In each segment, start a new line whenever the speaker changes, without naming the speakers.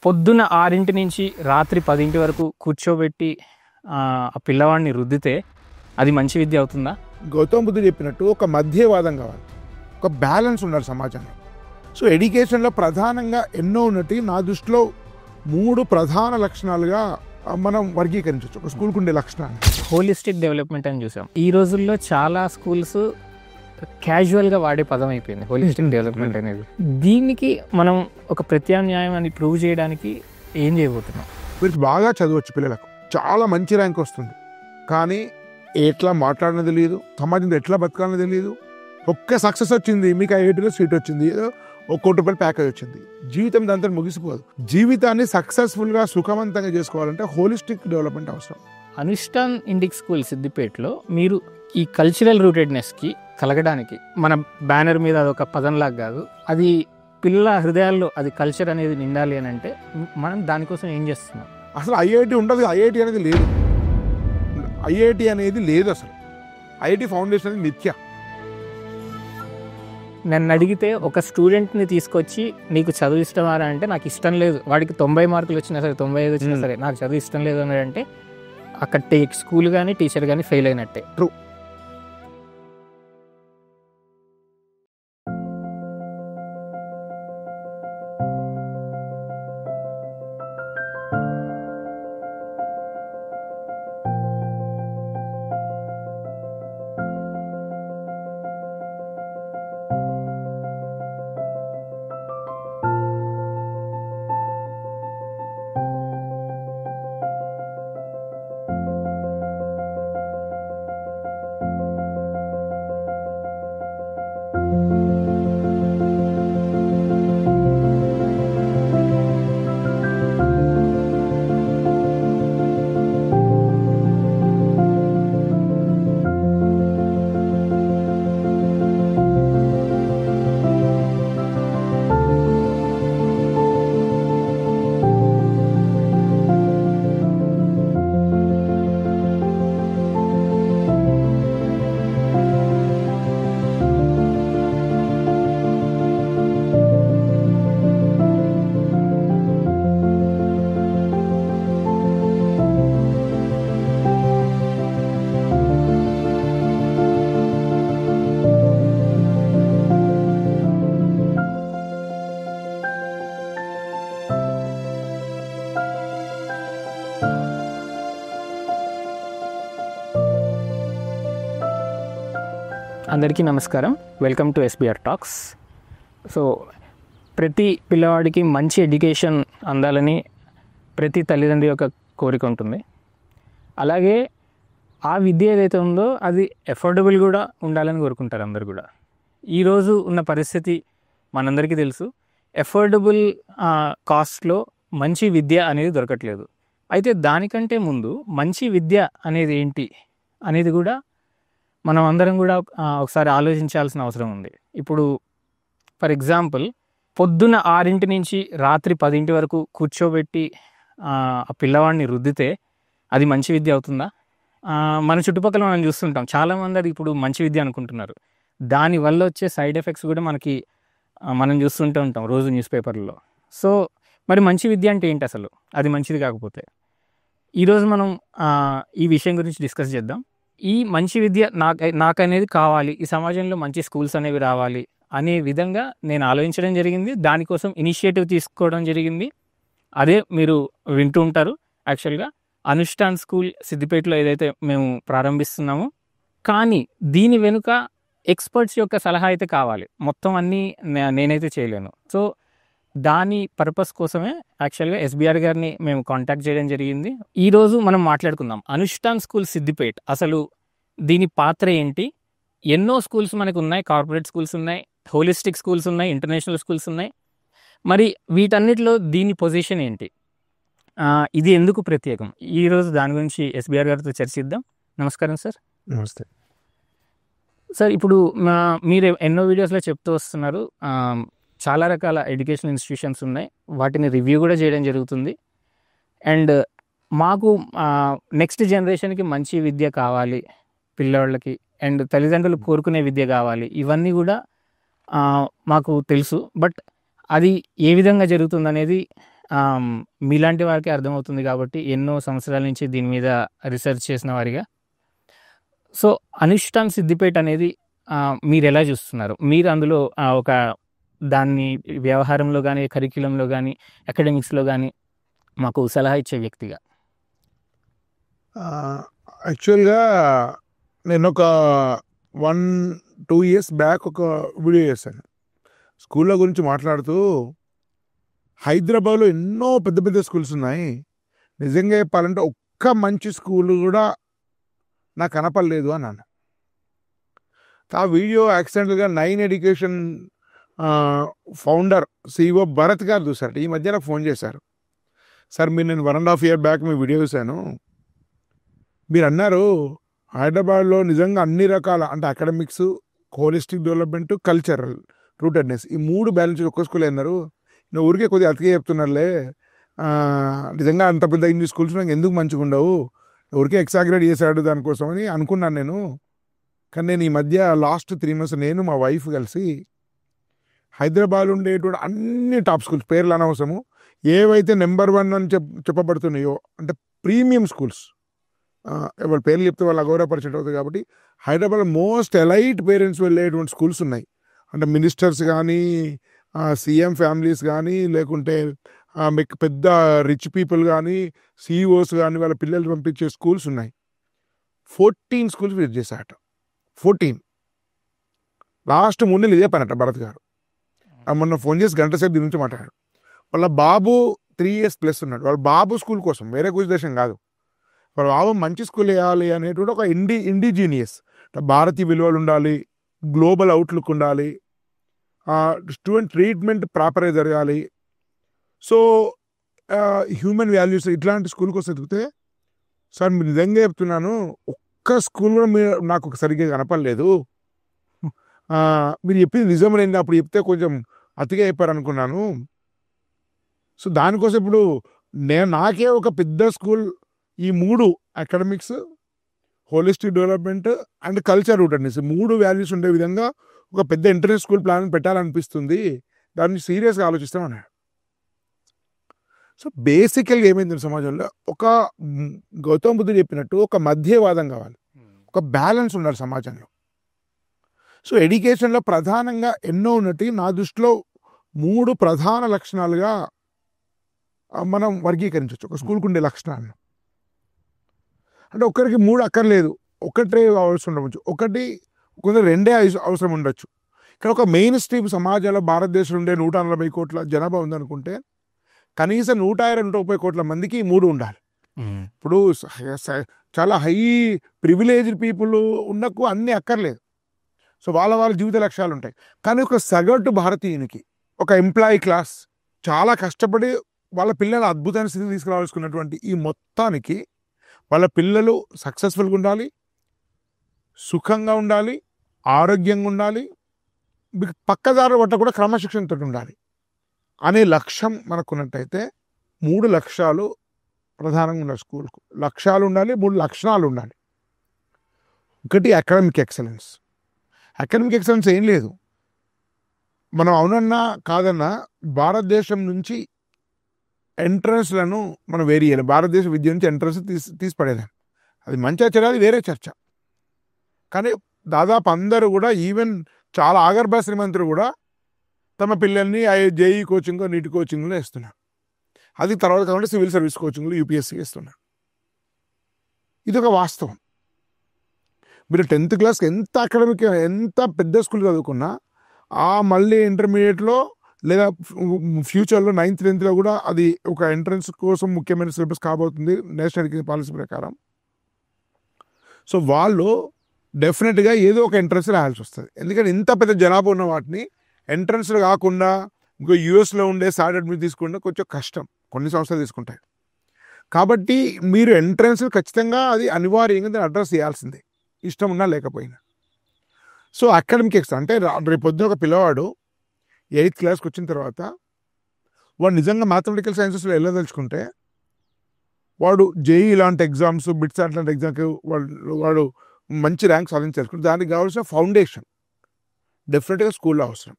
పొద్దున్న 6 నుంచి రాత్రి 10 వరకు కూర్చోబెట్టి ఆ పిల్లవాడిని రుద్దితే అది మంచి విద్య అవుతుందా?
గౌతమ్ బుద్ధుడు చెప్పినట్టు ఒక మధ్యవాదం కావాలి, ఒక బ్యాలెన్స్ ఉండాలి సమాజంలో. సో ఎడ్యుకేషన్లో ప్రధానంగా ఎన్నో ఉన్నట్టు నా దృష్టిలో 3 ప్రధాన లక్షణాలుగా మనం వర్గీకరించవచ్చు ఒక స్కూల్కి ఉండే లక్షణాలు.
హోలిస్టిక్ డెవలప్మెంట్ అని చూసాం. ఈ రోజుల్లో చాలా స్కూల్స్ క్యాజువల్గా వాడే పదం అయిపోయింది హోలిస్టిక్ డెవలప్మెంట్ అనేది. దీనికి మనం ఒక ప్రత్యామ్నాయం అని ప్రూవ్ చేయడానికి ఏం చేయబోతున్నాం?
వీరికి బాగా చదవచ్చు, పిల్లలకు చాలా మంచి ర్యాంక్ వస్తుంది, కానీ ఎట్లా మాట్లాడినది తెలియదు, సమాజంలో ఎట్లా బతకాలనేది తెలియదు. ఒక్క సక్సెస్ వచ్చింది, మీకు ఐఐటీలో సీట్ వచ్చింది, ఏదో ₹1 కోటి ప్యాకేజ్ వచ్చింది, జీవితం దాంతో ముగిసిపోదు. జీవితాన్ని సక్సెస్ఫుల్గా సుఖవంతంగా చేసుకోవాలంటే హోలిస్టిక్ డెవలప్మెంట్ అవసరం.
అనుష్ఠాన్ ఇండిక్ స్కూల్ సిద్దిపేటలో మీరు ఈ కల్చరల్ రూటెడ్నెస్కి కలగడానికి, మన బ్యానర్ మీద అదొక పదంలాగా కాదు, అది పిల్లల హృదయాల్లో అది కల్చర్ అనేది నిండాలి అని అంటే మనం దానికోసం ఏం చేస్తున్నాం?
అసలు ఐఐటి ఉండదు, ఐఐటి అనేది లేదు, ఐఐటి అనేది లేదు అసలు. ఐఐటి ఫౌండేషన్ అనేది మిథ్య.
నన్ను అడిగితే ఒక స్టూడెంట్ని తీసుకొచ్చి నీకు చదువు ఇష్టమా అంటే నాకు ఇష్టం లేదు, వాడికి 90 మార్కులు వచ్చినా సరే 95 వచ్చినా సరే నాకు చదువు ఇష్టం లేదు అని అంటే అక్కడ స్కూల్ కానీ టీచర్ కానీ ఫెయిల్ అయినట్టే.
ట్రూ.
అందరికీ నమస్కారం, welcome to SBR talks. So ప్రతి పిల్లవాడికి మంచి ఎడ్యుకేషన్ అందాలని ప్రతి తల్లిదండ్రి యొక్క కోరిక ఉంటుంది. అలాగే ఆ విద్య ఏదైతే ఉందో అది అఫోర్డబుల్ కూడా ఉండాలని కోరుకుంటారు అందరు కూడా. ఈరోజు ఉన్న పరిస్థితి మనందరికీ తెలుసు, అఫోర్డబుల్ కాస్ట్లో మంచి విద్య అనేది దొరకట్లేదు. అయితే దానికంటే ముందు మంచి విద్య అనేది ఏంటి అనేది కూడా మనం అందరం కూడా ఒకసారి ఆలోచించాల్సిన అవసరం ఉంది. ఇప్పుడు ఫర్ ఎగ్జాంపుల్ పొద్దున్న 6 నుంచి రాత్రి 10 వరకు కూర్చోబెట్టి ఆ పిల్లవాడిని రుద్దితే అది మంచి విద్య అవుతుందా? మన చుట్టుపక్కల మనం చూస్తుంటాం, చాలామంది అది ఇప్పుడు మంచి విద్య అనుకుంటున్నారు. దానివల్ల వచ్చే సైడ్ ఎఫెక్ట్స్ కూడా మనం చూస్తుంటూ ఉంటాం రోజు న్యూస్ పేపర్లలో. సో మరి మంచి విద్య అంటే ఏంటి అసలు? అది మంచిది కాకపోతే ఈరోజు మనం ఈ విషయం గురించి డిస్కస్ చేద్దాం. ఈ మంచి విద్య నాకనేది కావాలి, ఈ సమాజంలో మంచి స్కూల్స్ అనేవి రావాలి అనే విధంగా నేను ఆలోచించడం జరిగింది. దానికోసం ఇనిషియేటివ్ తీసుకోవడం జరిగింది. అదే మీరు వింటూ ఉంటారు. యాక్చువల్గా అనుష్ఠాన్ స్కూల్ సిద్దిపేటలో ఏదైతే మేము ప్రారంభిస్తున్నామో, కానీ దీని వెనుక ఎక్స్పర్ట్స్ యొక్క సలహా అయితే కావాలి. మొత్తం అన్నీ నేనైతే చేయలేను. సో దాని పర్పస్ కోసమే యాక్చువల్గా ఎస్బిఆర్ గారిని మేము కాంటాక్ట్ చేయడం జరిగింది. ఈరోజు మనం మాట్లాడుకుందాం అనుష్ఠాన్ స్కూల్ సిద్దిపేట్, అసలు దీని పాత్ర ఏంటి. ఎన్నో స్కూల్స్ మనకు ఉన్నాయి, కార్పొరేట్ స్కూల్స్ ఉన్నాయి, హోలిస్టిక్ స్కూల్స్ ఉన్నాయి, ఇంటర్నేషనల్ స్కూల్స్ ఉన్నాయి. మరి వీటన్నిటిలో దీని పొజిషన్ ఏంటి, ఇది ఎందుకు ప్రత్యేకం, ఈరోజు దాని గురించి ఎస్బిఆర్ గారితో చర్చిద్దాం. నమస్కారం సార్.
నమస్తే
సార్. ఇప్పుడు మీరు ఎన్నో వీడియోస్లో చెప్తూ వస్తున్నారు, చాలా రకాల ఎడ్యుకేషనల్ ఇన్స్టిట్యూషన్స్ ఉన్నాయి, వాటిని రివ్యూ కూడా చేయడం జరుగుతుంది. అండ్ మాకు నెక్స్ట్ జనరేషన్కి మంచి విద్య కావాలి పిల్లవాళ్ళకి, అండ్ తల్లిదండ్రులు కోరుకునే విద్య కావాలి, ఇవన్నీ కూడా మాకు తెలుసు. బట్ అది ఏ విధంగా జరుగుతుంది అనేది మీలాంటి వారికి అర్థమవుతుంది కాబట్టి ఎన్నో సంవత్సరాల నుంచి దీని మీద రీసెర్చ్ చేసిన వారిగా. సో అనుష్ఠాన్ సిద్దిపేట అనేది మీరు ఎలా చూస్తున్నారు? మీరు అందులో ఒక దాన్ని వ్యవహారంలో కానీ, కరిక్యులంలో కానీ, అకాడమిక్స్లో కానీ మాకు సలహా ఇచ్చే వ్యక్తిగా.
యాక్చువల్గా నేను ఒక 1-2 years బ్యాక్ ఒక వీడియో చేశాను స్కూళ్ళ గురించి మాట్లాడుతూ. హైదరాబాద్లో ఎన్నో పెద్ద పెద్ద స్కూల్స్ ఉన్నాయి. నిజంగా చెప్పాలంటే ఒక్క మంచి స్కూల్ కూడా నాకు కనపడలేదు అన్నాను. ఆ వీడియో యాక్సిడెంటల్గా 9 ఎడ్యుకేషన్ ఫౌండర్ CEO భరత్ గారు చూశారు. ఈ మధ్య నాకు ఫోన్ చేశారు, సార్ మీరు నేను 1.5 year బ్యాక్ మీ వీడియో చూశాను, మీరు అన్నారు హైదరాబాద్లో నిజంగా అన్ని రకాల అంటే అకాడమిక్స్, హోలిస్టిక్ డెవలప్మెంట్, కల్చరల్ రూటెడ్నెస్ ఈ 3 బ్యాలెన్స్ ఒక్క స్కూల్ అన్నారు. నువ్వు ఊరికే కొద్దిగా అతికే చెప్తున్నారులే, నిజంగా అంత పెద్ద ఇంగ్లీష్ స్కూల్స్ నాకు ఎందుకు మంచిగా ఉండవు, ఊరికే ఎక్సాగ్రేట్ చేశాడు దానికోసం అని అనుకున్నాను నేను. కానీ నేను ఈ మధ్య లాస్ట్ 3 months నేను మా వైఫ్ కలిసి హైదరాబాద్లో ఉండేటువంటి అన్ని టాప్ స్కూల్స్ పేర్లు అనవసరము, ఏవైతే నెంబర్ 1 అని చెప్పబడుతున్నాయో అంటే ప్రీమియం స్కూల్స్, వాళ్ళ పేర్లు చెప్తే వాళ్ళు అగౌరవపరిచేట్ అవుతుంది కాబట్టి హైదరాబాద్లో మోస్ట్ ఎలైట్ పేరెంట్స్ వెళ్ళేటువంటి స్కూల్స్ ఉన్నాయి. అంటే మినిస్టర్స్ కానీ, CM ఫ్యామిలీస్ కానీ, లేకుంటే మీకు పెద్ద రిచ్ పీపుల్ కానీ, CEOs కానీ వాళ్ళ పిల్లలు పంపించే స్కూల్స్ ఉన్నాయి. 14 స్కూల్స్ విజిట్ చేశారట. 14 లాస్ట్ 3 నెలలు ఇదే పనట భరత్ గారు. మొన్న ఫోన్ చేసి గంట సేపు దీని నుంచి మాట్లాడారు. వాళ్ళ బాబు 3 years ప్లస్ ఉన్నాడు. వాళ్ళ బాబు స్కూల్ కోసం, వేరే ఉద్దేశం కాదు, వాళ్ళ బాబు మంచి స్కూల్ వేయాలి అనేటువంటి ఒక ఇండిజీనియస్ భారతీయ విలువలు ఉండాలి, గ్లోబల్ అవుట్లుక్ ఉండాలి, స్టూడెంట్ ట్రీట్మెంట్ ప్రాపర్గా జరగాలి, సో హ్యూమన్ వాల్యూస్ ఇట్లాంటి స్కూల్ కోసం ఎదిగితే, సార్ మీరు నిజంగా చెప్తున్నాను ఒక్క స్కూల్ కూడా మీరు నాకు సరిగ్గా కనపడలేదు, మీరు చెప్పింది నిజమేనండి, అప్పుడు చెప్తే కొంచెం అతిగా చెప్పారు అనుకున్నాను. సో దానికోసం ఇప్పుడు నాకే ఒక పెద్ద స్కూల్ ఈ 3 academics, holistic development and culture rootedness 3 values ఉండే విధంగా ఒక పెద్ద ఇంటర్నేషనల్ స్కూల్ ప్లాన్ పెట్టాలనిపిస్తుంది, దాన్ని సీరియస్గా ఆలోచిస్తామన్నాడు. సో బేసికల్గా ఏమైంది సమాజంలో, ఒక గౌతమ్ బుద్ధుడు చెప్పినట్టు ఒక మధ్యవాదం కావాలి, ఒక బ్యాలెన్స్ ఉండాలి సమాజంలో. సో ఎడ్యుకేషన్లో ప్రధానంగా ఎన్నో ఉన్నట్టు నా దృష్టిలో 3 ప్రధాన లక్షణాలుగా మనం వర్గీకరించవచ్చు ఒక స్కూల్కి ఉండే లక్షణాలను. అంటే ఒకరికి 3 అక్కర్లేదు, ఒకటే అవసరం ఉండవచ్చు, కొందరు 2 అవసరం ఉండొచ్చు. ఇక్కడ ఒక మెయిన్ స్ట్రీమ్ సమాజంలో భారతదేశంలో ఉండే 140 కోట్ల జనాభా ఉందనుకుంటే కనీసం 120-130 కోట్ల మందికి 3 ఉండాలి. ఇప్పుడు చాలా హై ప్రివిలేజ్డ్ పీపుల్ ఉన్నకు అన్నీ అక్కర్లేదు, సో వాళ్ళ జీవిత లక్ష్యాలు ఉంటాయి. కానీ ఒక సగటు భారతీయునికి, ఒక ఎంప్లాయీ క్లాస్ చాలా కష్టపడి వాళ్ళ పిల్లలు అద్భుతమైన స్థితికి తీసుకురావాల్సుకున్నటువంటి ఈ మొత్తానికి వాళ్ళ పిల్లలు సక్సెస్ఫుల్గా ఉండాలి, సుఖంగా ఉండాలి, ఆరోగ్యంగా ఉండాలి, పక్కదారు పట్ల కూడా క్రమశిక్షణతో ఉండాలి అనే లక్ష్యం మనకున్నట్టయితే 3 లక్ష్యాలు ప్రధానంగా ఉండాలి. స్కూల్కు లక్ష్యాలు ఉండాలి, 3 లక్షణాలు ఉండాలి. ఒకటి అకాడమిక్ ఎక్సలెన్స్. అకాడమిక్ ఎక్సలెన్స్ ఏం లేదు, మనం అవునన్నా కాదన్నా భారతదేశం నుంచి ఎంట్రన్స్లను మనం వేరీ చేయాలి. భారతదేశ విద్య నుంచి ఎంట్రన్స్ తీసి పడేదాన్ని, అది మంచిగా చెడు అది వేరే చర్చ. కానీ దాదాపు అందరూ కూడా, ఈవెన్ చాలా ఆగర్భ శ్రీమంతులు కూడా తమ పిల్లల్ని JEE కోచింగ్, నీట్ కోచింగ్లో వేస్తున్నారు. అది తర్వాత కాకుండా సివిల్ సర్వీస్ కోచింగ్లో UPSC వేస్తున్నారు. ఇది ఒక వాస్తవం. మీరు 10th క్లాస్ ఎంత అకాడమిక్ ఎంత పెద్ద స్కూల్ చదువుకున్నా మళ్ళీ ఇంటర్మీడియట్లో లేదా ఫ్యూచర్లో 9th 10th కూడా అది ఒక ఎంట్రన్స్ కోసం ముఖ్యమైన సిలబస్ కాబోతుంది నేషనల్ ఎడ్యుకేషన్ పాలసీ ప్రకారం. సో వాళ్ళు డెఫినెట్గా ఏదో ఒక ఎంట్రన్స్ రాయాల్సి వస్తుంది. ఎందుకంటే ఇంత పెద్ద జనాభా ఉన్న వాటిని ఎంట్రన్స్లో కాకుండా ఇంకో యూఎస్లో ఉండే స్టాండర్డ్ మీద తీసుకుంటే కొంచెం కష్టం, కొన్ని సంవత్సరాలు తీసుకుంటాయి. కాబట్టి మీరు ఎంట్రన్స్ ఖచ్చితంగా అది అనివార్యంగా దాన్ని అడ్రస్ చేయాల్సిందే, ఇష్టం ఉన్నా లేకపోయినా. సో అకాడమిక్ ఎక్స్ అంటే రేపు పొద్దున ఒక పిల్లవాడు 8th క్లాస్కి వచ్చిన తర్వాత వాడు నిజంగా మ్యాథమెటికల్ సైన్సెస్లో వెళ్ళదలుచుకుంటే వాడు JEE లాంటి ఎగ్జామ్స్, బిట్స్ లాంటి ఎగ్జామ్కి వాడు మంచి ర్యాంక్ సాధించాల్సుకుంటే దానికి కావాల్సిన ఫౌండేషన్ డెఫినెట్గా స్కూల్లో అవసరం.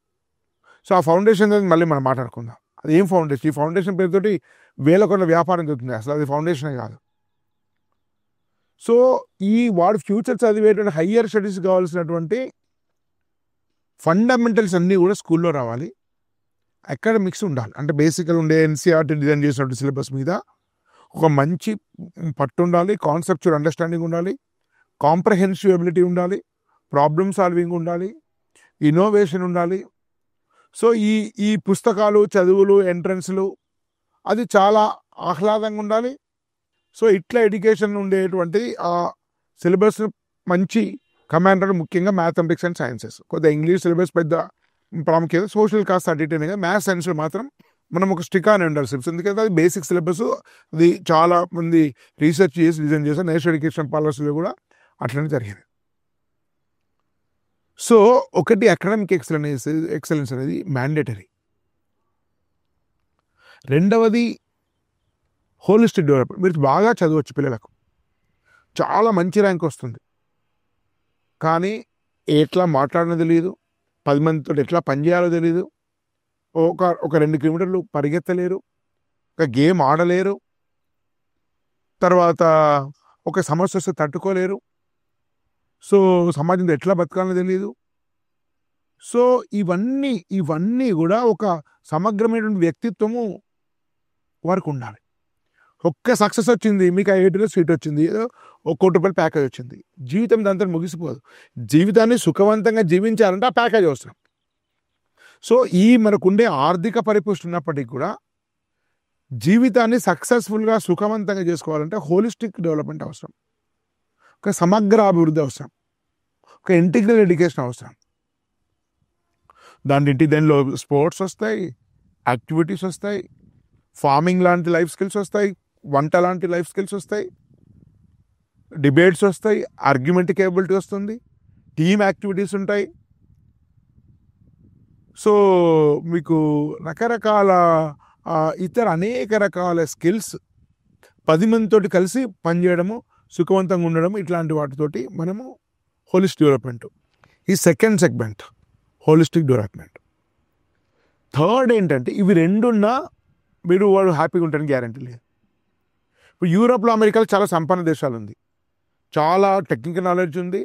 సో ఆ ఫౌండేషన్ మళ్ళీ మనం మాట్లాడుకుందాం. అది ఏం ఫౌండేషన్? ఈ ఫౌండేషన్ పేరుతోటి వేల కోట్ల వ్యాపారం జరుగుతుంది, అసలు అది ఫౌండేషనే కాదు. సో వాడు ఫ్యూచర్ చదివేటువంటి హయ్యర్ స్టడీస్ కావాల్సినటువంటి ఫండమెంటల్స్ అన్నీ కూడా స్కూల్లో రావాలి. అకాడమిక్స్ ఉండాలి. అంటే బేసిక్గా ఉండే ఎన్సీఆర్టీ డిజైన్ చేసినటువంటి సిలబస్ మీద ఒక మంచి పట్టు ఉండాలి, కాన్సెప్చువల్ అండర్స్టాండింగ్ ఉండాలి, కాంప్రహెన్సివ్ ఎబిలిటీ ఉండాలి, ప్రాబ్లమ్ సాల్వింగ్ ఉండాలి, ఇన్నోవేషన్ ఉండాలి. సో ఈ పుస్తకాలు, చదువులు, ఎంట్రన్స్లు అది చాలా ఆహ్లాదంగా ఉండాలి. సో ఇట్లా ఎడ్యుకేషన్ ఉండేటువంటి ఆ సిలబస్ మంచి కమాండర్, ముఖ్యంగా మ్యాథమెటిక్స్ అండ్ సైన్సెస్. కొద్దిగా ఇంగ్లీష్ సిలబస్ పెద్ద ప్రాముఖ్యత, సోషల్ కాస్ట్ 32, మ్యాథ్స్ సైన్స్లో మాత్రం మనం ఒక స్టిక్ అని ఉండాలి సిలబస్. ఎందుకంటే అది బేసిక్ సిలబస్, అది చాలా మంది రీసెర్చ్ చేసి డిజైన్ చేశారు. నేషనల్ ఎడ్యుకేషన్ పాలసీలో కూడా అట్లనే జరిగింది. సో ఒకటి అకాడమిక్ ఎక్సలెన్స్ అనేది మ్యాండేటరీ. రెండవది హోలిస్టిక్ డెవలప్మెంట్. మీరు బాగా చదవచ్చు, పిల్లలకు చాలా మంచి ర్యాంక్ వస్తుంది, కానీ ఎట్లా మాట్లాడినది తెలియదు, 10 మందితో ఎట్లా పనిచేయాలో తెలియదు, ఒక 2 కిలోమీటర్లు పరిగెత్తలేరు, ఒక గేమ్ ఆడలేరు, తర్వాత ఒక సమస్య వస్తే తట్టుకోలేరు, సో సమాజంలో ఎట్లా బతకాలో తెలియదు. సో ఇవన్నీ కూడా ఒక సమగ్రమైనటువంటి వ్యక్తిత్వము వారికి ఉండాలి. ఒక్క సక్సెస్ వచ్చింది, మీకు ఐఐటీలో సీట్ వచ్చింది, ఏదో ₹1 కోటి ప్యాకేజ్ వచ్చింది, జీవితం దాంతో ముగిసిపోదు. జీవితాన్ని సుఖవంతంగా జీవించాలంటే ఆ ప్యాకేజ్ అవసరం. సో మనకుండే ఆర్థిక పరిపుష్టి ఉన్నప్పటికీ కూడా జీవితాన్ని సక్సెస్ఫుల్గా సుఖవంతంగా చేసుకోవాలంటే హోలిస్టిక్ డెవలప్మెంట్ అవసరం, ఒక సమగ్ర అభివృద్ధి అవసరం, ఒక ఇంటిగ్రల్ ఎడ్యుకేషన్ అవసరం. దానిలో స్పోర్ట్స్ వస్తాయి, యాక్టివిటీస్ వస్తాయి, ఫార్మింగ్ లాంటి లైఫ్ స్కిల్స్ వస్తాయి, వంట లాంటి లైఫ్ స్కిల్స్ వస్తాయి, డిబేట్స్ వస్తాయి, ఆర్గ్యుమెంట్ కేపబిలిటీ వస్తుంది, టీమ్ యాక్టివిటీస్ ఉంటాయి. సో మీకు రకరకాల అనేక రకాల స్కిల్స్, 10 మందితోటి కలిసి పనిచేయడము, సుఖవంతంగా ఉండడం, ఇట్లాంటి వాటితోటి మనము హోలిస్టిక్ డెవలప్మెంట్. ఈ second segment holistic development. Third ఏంటంటే ఇవి రెండున్నా వాడు హ్యాపీగా ఉంటాడని గ్యారంటీ లేదు. ఇప్పుడు యూరోప్లో, అమెరికాలో చాలా సంపన్న దేశాలు ఉంది, చాలా టెక్నికల్ నాలెడ్జ్ ఉంది,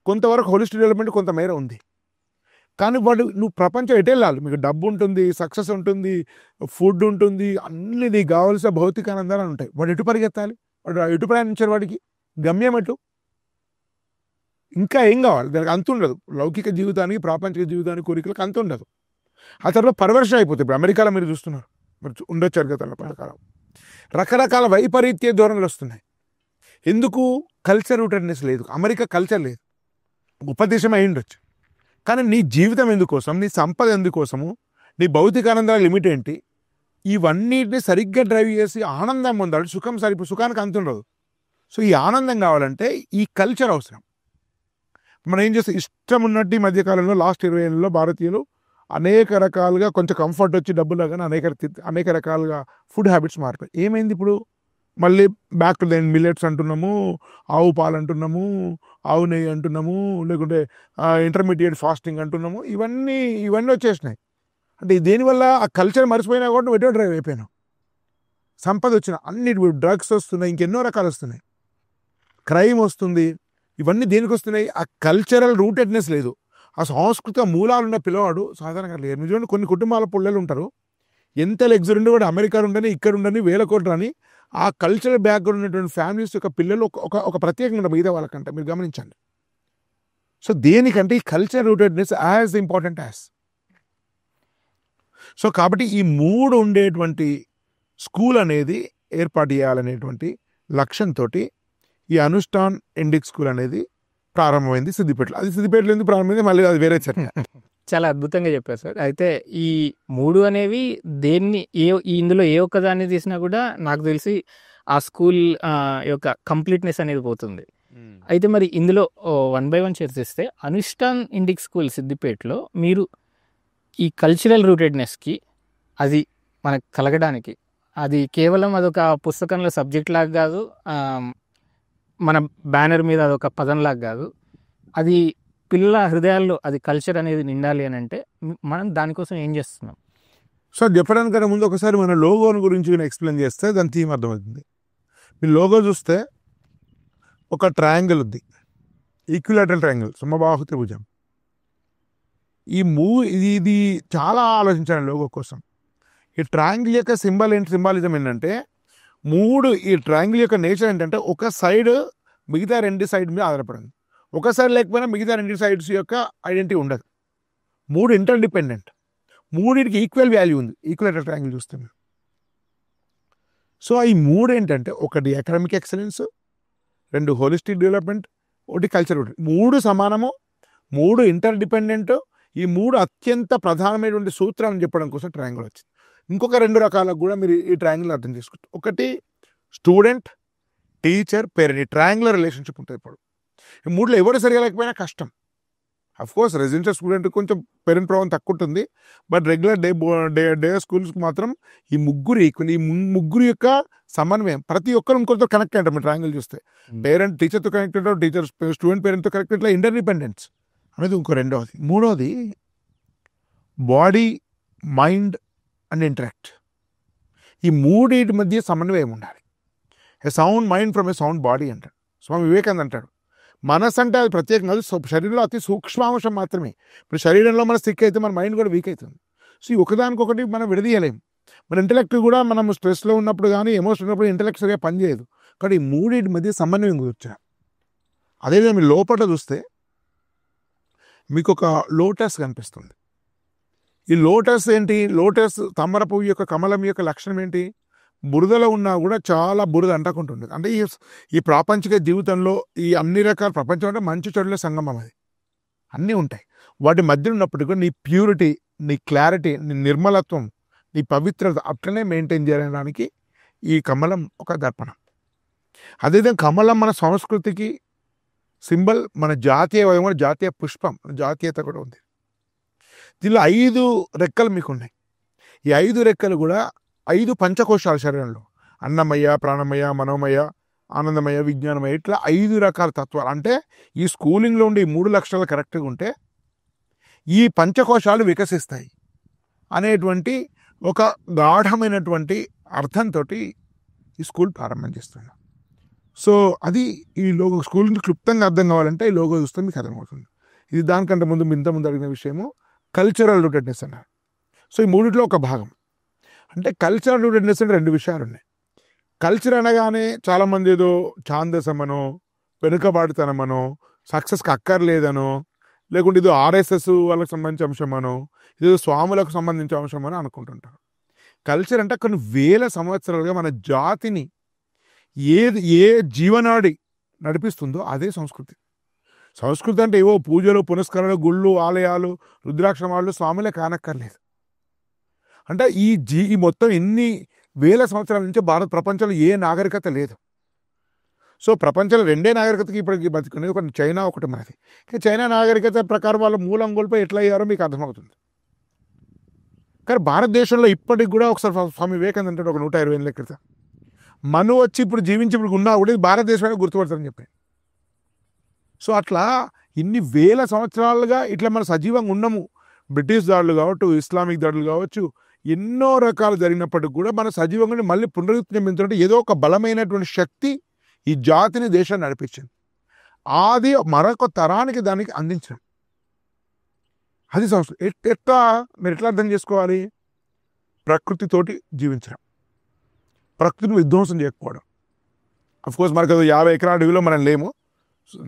కొంతవరకు హోలిస్టిక్ డెవలప్మెంట్ కొంతమేర ఉంది. కానీ నువ్వు ప్రపంచం ఎటు వెళ్ళాలి, మీకు డబ్బు ఉంటుంది, సక్సెస్ ఉంటుంది, ఫుడ్ ఉంటుంది, అన్ని నీకు కావాల్సిన భౌతిక ఆనందాలు ఉంటాయి. వాడు ఎటు పరిగెత్తాలి, వాడు ఎటు ప్రయాణించారు, వాడికి గమ్యం ఎటు, ఇంకా ఏం కావాలి, దానికి అంత ఉండదు. లౌకిక జీవితానికి, ప్రాపంచిక జీవితానికి, కోరికలకు అంత ఉండదు. ఆ తర్వాత పర్వర్షన్ అయిపోతుంది. ఇప్పుడు అమెరికాలో మీరు చూస్తున్నారు, మీరు ఉండొచ్చారు గతంలో ప్రకారం, రకరకాల వైపరీత్య ధోరణులు వస్తున్నాయి. ఎందుకు? కల్చర్ రూటెడ్నెస్ లేదు, అమెరికా కల్చర్ లేదు. గొప్ప దేశం అయి ఉండొచ్చు, కానీ నీ జీవితం ఎందుకోసం, నీ సంపద ఎందుకోసము, నీ భౌతిక ఆనందాల లిమిట్ ఏంటి, ఇవన్నిటిని సరిగ్గా డ్రైవ్ చేసి ఆనందం పొందాలి. సుఖానికి అంత ఉండదు. సో ఈ ఆనందం కావాలంటే ఈ కల్చర్ అవసరం. మనం ఏం చేస్తాం, ఇష్టం ఉన్నట్టు ఈ మధ్యకాలంలో లాస్ట్ 20 ఏళ్ళలో భారతీయులు అనేక రకాలుగా, కొంచెం కంఫర్ట్ వచ్చి డబ్బులు కానీ అనేక రకాలుగా ఫుడ్ హ్యాబిట్స్ మారిపోయి ఏమైంది, ఇప్పుడు మళ్ళీ బ్యాక్ టు దెన్ మిల్లెట్స్ అంటున్నాము, ఆవు పాలు అంటున్నాము, ఆవు నెయ్యి అంటున్నాము, లేకుంటే ఇంటర్మీడియట్ ఫాస్టింగ్ అంటున్నాము, ఇవన్నీ వచ్చేసినాయి. అంటే దేనివల్ల ఆ కల్చర్ మర్చిపోయినా కూడా నువ్వు ఎటో డ్రైవ్ అయిపోయినావు. సంపద వచ్చిన అన్ని డ్రగ్స్ వస్తున్నాయి, ఇంకెన్నో రకాలు వస్తున్నాయి, క్రైమ్ వస్తుంది, ఇవన్నీ దేనికి వస్తున్నాయి? ఆ కల్చరల్ రూటెడ్నెస్ లేదు, ఆ సాంస్కృతిక మూలాలు ఉన్న పిల్లవాడు సాధారణంగా లేరు. నిజంగా కొన్ని కుటుంబాల పిల్లలు ఉంటారు, ఎంత లగ్జరీ కూడా అమెరికాలో ఉండని, ఇక్కడ ఉండని, వేల కోట్లు అని, ఆ కల్చరల్ బ్యాక్గ్రౌండ్ ఉన్నటువంటి ఫ్యామిలీస్ యొక్క పిల్లలు ఒక ప్రత్యేకంగా మిగతా వాళ్ళకంటే మీరు గమనించండి. సో దేనికంటే ఈ culture rootedness as important as. So కాబట్టి ఈ 3 ఉండేటువంటి స్కూల్ అనేది ఏర్పాటు చేయాలనేటువంటి లక్ష్యంతో ఈ అనుష్ఠాన్ ఇండిక్ స్కూల్ అనేది ప్రారంభమైంది సిద్దిపేటలో. అది సిద్దిపేటలో ఎందుకు ప్రారంభమైంది, మళ్ళీ అది వేరే చర్చ.
చాలా అద్భుతంగా చెప్పారు సార్. అయితే ఈ 3 అనేవి ఇందులో ఏ ఒక్కదాన్ని తీసినా కూడా నాకు తెలిసి ఆ స్కూల్ యొక్క కంప్లీట్నెస్ అనేది పోతుంది. అయితే మరి ఇందులో 1 by 1 చర్చిస్తే అనుష్ఠాన్ ఇండిక్ స్కూల్ సిద్దిపేటలో మీరు ఈ కల్చరల్ రూటెడ్నెస్కి అది మనకు కలగడానికి, అది కేవలం అదొక పుస్తకంలో సబ్జెక్ట్ లాగా కాదు, మన బ్యానర్ మీద అదొక పదంలాగా కాదు, అది పిల్లల హృదయాల్లో అది కల్చర్ అనేది నిండాలి అని అంటే మనం దానికోసం ఏం చేస్తున్నాం?
సో చెప్పడానికన్నా ముందు ఒకసారి మన లోగోని గురించి నేను ఎక్స్ప్లెయిన్ చేస్తే దాని థీమ్ అర్థమవుతుంది. మీ లోగో చూస్తే ఒక ట్రయాంగిల్ ఉంది, ఈక్విలాటరల్ ట్రయాంగిల్, సమబాహు త్రిభుజం. ఇది చాలా ఆలోచించాను లోగో కోసం. ఈ ట్రయాంగిల్ యొక్క సింబాలిజం ఏంటంటే ఈ ట్రయాంగిల్ యొక్క నేచర్ ఏంటంటే ఒక సైడ్ మిగతా రెండు సైడ్ మీద ఆధారపడింది. ఒక సైడ్ లేకపోయినా మిగతా రెండు సైడ్స్ యొక్క ఐడెంటిటీ ఉండదు. 3 ఇంటర్డిపెండెంట్, 3కి ఈక్వల్ వాల్యూ ఉంది ఈక్విలాటరల్ ట్రయాంగిల్ చూస్తే. సో ఈ 3 ఏంటంటే ఒకటి economic excellence, 2 holistic development, 1 culture. 3 సమానము, 3 ఇంటర్డిపెండెంట్. ఈ 3 అత్యంత ప్రధానమైనటువంటి సూత్రాలను చెప్పడం కోసం ట్రయాంగిల్ వచ్చింది. ఇంకొక 2 రకాలకు కూడా మీరు ఈ ట్రయాంగిల్ అర్థం చేసుకుంటారు. ఒకటి స్టూడెంట్, టీచర్, పేరెంట్. ఈ ట్రయాంగులర్ రిలేషన్షిప్ ఉంటుంది. ఇప్పుడు ఈ 3లో ఎవరు సరిగా లేకపోయినా కష్టం. అఫ్కోర్స్ రెసిడెన్షియల్ స్టూడెంట్ కొంచెం పేరెంట్ ప్రభావం తక్కువ ఉంటుంది, బట్ రెగ్యులర్ డే స్కూల్స్కి మాత్రం ఈ ముగ్గురు ఈక్వల్. ఈ ముగ్గురు యొక్క సమన్వయం, ప్రతి ఒక్కరు ఇంకొకరితో కనెక్ట్ అంటారు. మీరు ట్రయాంగిల్ చూస్తే పేరెంట్ టీచర్తో కనెక్ట్ ఉంటారు, టీచర్ స్టూడెంట్ పేరెంట్తో కనెక్ట్. ఇట్లా ఇంటర్డిపెండెన్స్ అనేది ఇంకో రెండవది. మూడవది బాడీ, మైండ్ అండ్ ఇంటరాక్ట్. ఈ 3 మధ్య సమన్వయం ఉండాలి. A sound mind from a sound body అంటాడు స్వామి వివేకానంద అంటాడు. మనసు అంటే అది ప్రత్యేకంగా శరీరంలో అతి సూక్ష్మాంశం మాత్రమే. ఇప్పుడు శరీరంలో మన సిక్ అయితే మన మైండ్ కూడా వీక్ అవుతుంది. సో ఈ ఒకదానికొకటి మనం విడదీయలేము. మన ఇంటలెక్ట్ కూడా మనం స్ట్రెస్లో ఉన్నప్పుడు కానీ ఎమోషన్ ఉన్నప్పుడు ఇంటలెక్ట్ సరిగా పనిచేయదు. కాబట్టి ఈ 3 మధ్య సమన్వయం కుదుర్చారు. అదేవిధంగా మీరు లోపల చూస్తే మీకు ఒక లోటస్ కనిపిస్తుంది. ఈ లోటస్ ఏంటి? లోటస్ తామర పువ్వు యొక్క కమలం యొక్క లక్షణం ఏంటి? బురదలో ఉన్నా కూడా చాలా బురద అంటకుంటుంది. అంటే ఈ ప్రాపంచిక జీవితంలో ఈ అన్ని రకాల ప్రపంచం అంటే మంచి చెడుల సంగమం, అది అన్నీ ఉంటాయి. వాటి మధ్య ఉన్నప్పటికీ కూడా నీ ప్యూరిటీ, నీ క్లారిటీ, నీ నిర్మలత్వం, నీ పవిత్రత అట్లనే మెయింటైన్ చేయడానికి ఈ కమలం ఒక దర్పణం. అదేవిధంగా కమలం మన సంస్కృతికి సింబల్, మన జాతీయ వైభవం, జాతీయ పుష్పం, జాతీయత కూడా ఉంది. దీనిలో 5 రెక్కలు మీకు ఉన్నాయి. ఈ 5 రెక్కలు కూడా 5 పంచకోశాల శరీరంలో అన్నమయ, ప్రాణమయ, మనోమయ, ఆనందమయ, విజ్ఞానమయ, ఇట్లా 5 రకాల తత్వాలు. అంటే ఈ స్కూలింగ్లో ఉండే 3 లక్షణాలు కరెక్ట్గా ఉంటే ఈ పంచకోశాలు వికసిస్తాయి అనేటువంటి ఒక గాఢమైనటువంటి అర్థంతో ఈ స్కూల్ ప్రారంభం చేస్తున్నాం. సో అది ఈ లోగో స్కూల్ నుంచి క్లుప్తంగా అర్థం కావాలంటే ఈ లోగో చూస్తే మీకు అర్థమవుతుంది. ఇది దానికంటే ముందు ఇంతకుముందు అడిగిన విషయము కల్చరల్ రూటెడ్నెస్ అన్నారు. సో ఈ 3లో ఒక భాగం. అంటే కల్చరల్ రూటెడ్నెస్ అంటే 2 విషయాలు ఉన్నాయి. కల్చర్ అనగానే చాలామంది ఏదో ఛాందసమనో, వెనుకబాటుతనమనో, సక్సెస్కి అక్కర్లేదనో, లేకుంటే ఇది ఆర్ఎస్ఎస్ వాళ్ళకి సంబంధించిన అంశమనో, ఇది స్వాములకు సంబంధించిన అంశమనో అనుకుంటుంటారు. కల్చర్ అంటే కొన్ని వేల సంవత్సరాలుగా మన జాతిని ఏ జీవనాడి నడిపిస్తుందో అదే సంస్కృతి. సంస్కృతి అంటే ఏవో పూజలు, పునస్కరణలు, గుళ్ళు, ఆలయాలు, రుద్రాక్షమాలు, స్వాములే కానక్కర్లేదు. అంటే ఈ మొత్తం ఎన్ని వేల సంవత్సరాల నుంచి ప్రపంచంలో ఏ నాగరికత లేదు. సో ప్రపంచంలో 2 నాగరికతకి ఇప్పటికి బతుకునేది, ఒకటి చైనా, ఒకటి మనది. చైనా నాగరికత ప్రకారం వాళ్ళ మూలం కోల్పోయి ఎట్లా అయ్యారో మీకు అర్థమవుతుంది. కానీ భారతదేశంలో ఇప్పటికి కూడా ఒకసారి స్వామి వివేకానంద అంటాడు ఒక 120 ఏళ్ళ క్రితం, మను వచ్చి ఇప్పుడు జీవించి ఇప్పుడు ఉన్నా కూడా ఇది భారతదేశంలో గుర్తుపడతారని చెప్పాను. సో అట్లా ఇన్ని వేల సంవత్సరాలుగా ఇట్లా మనం సజీవంగా ఉన్నాము. బ్రిటిష్ దాడులు కావచ్చు, ఇస్లామిక్ దాడులు కావచ్చు, ఎన్నో రకాలు జరిగినప్పటికి కూడా మన సజీవంగా మళ్ళీ పునరుద్ధరించే ఏదో ఒక బలమైనటువంటి శక్తి ఈ జాతిని, దేశాన్ని నడిపించింది. అది మరొక తరానికి దానికి అందించడం, అది సంస్కృతి. మీరు ఎట్లా అర్థం చేసుకోవాలి? ప్రకృతితోటి జీవించడం, ప్రకృతిని విధ్వంసం చేయకపోవడం. అఫ్కోర్స్ మనకు 50 ఎకరాల అడవిలో మనం లేము.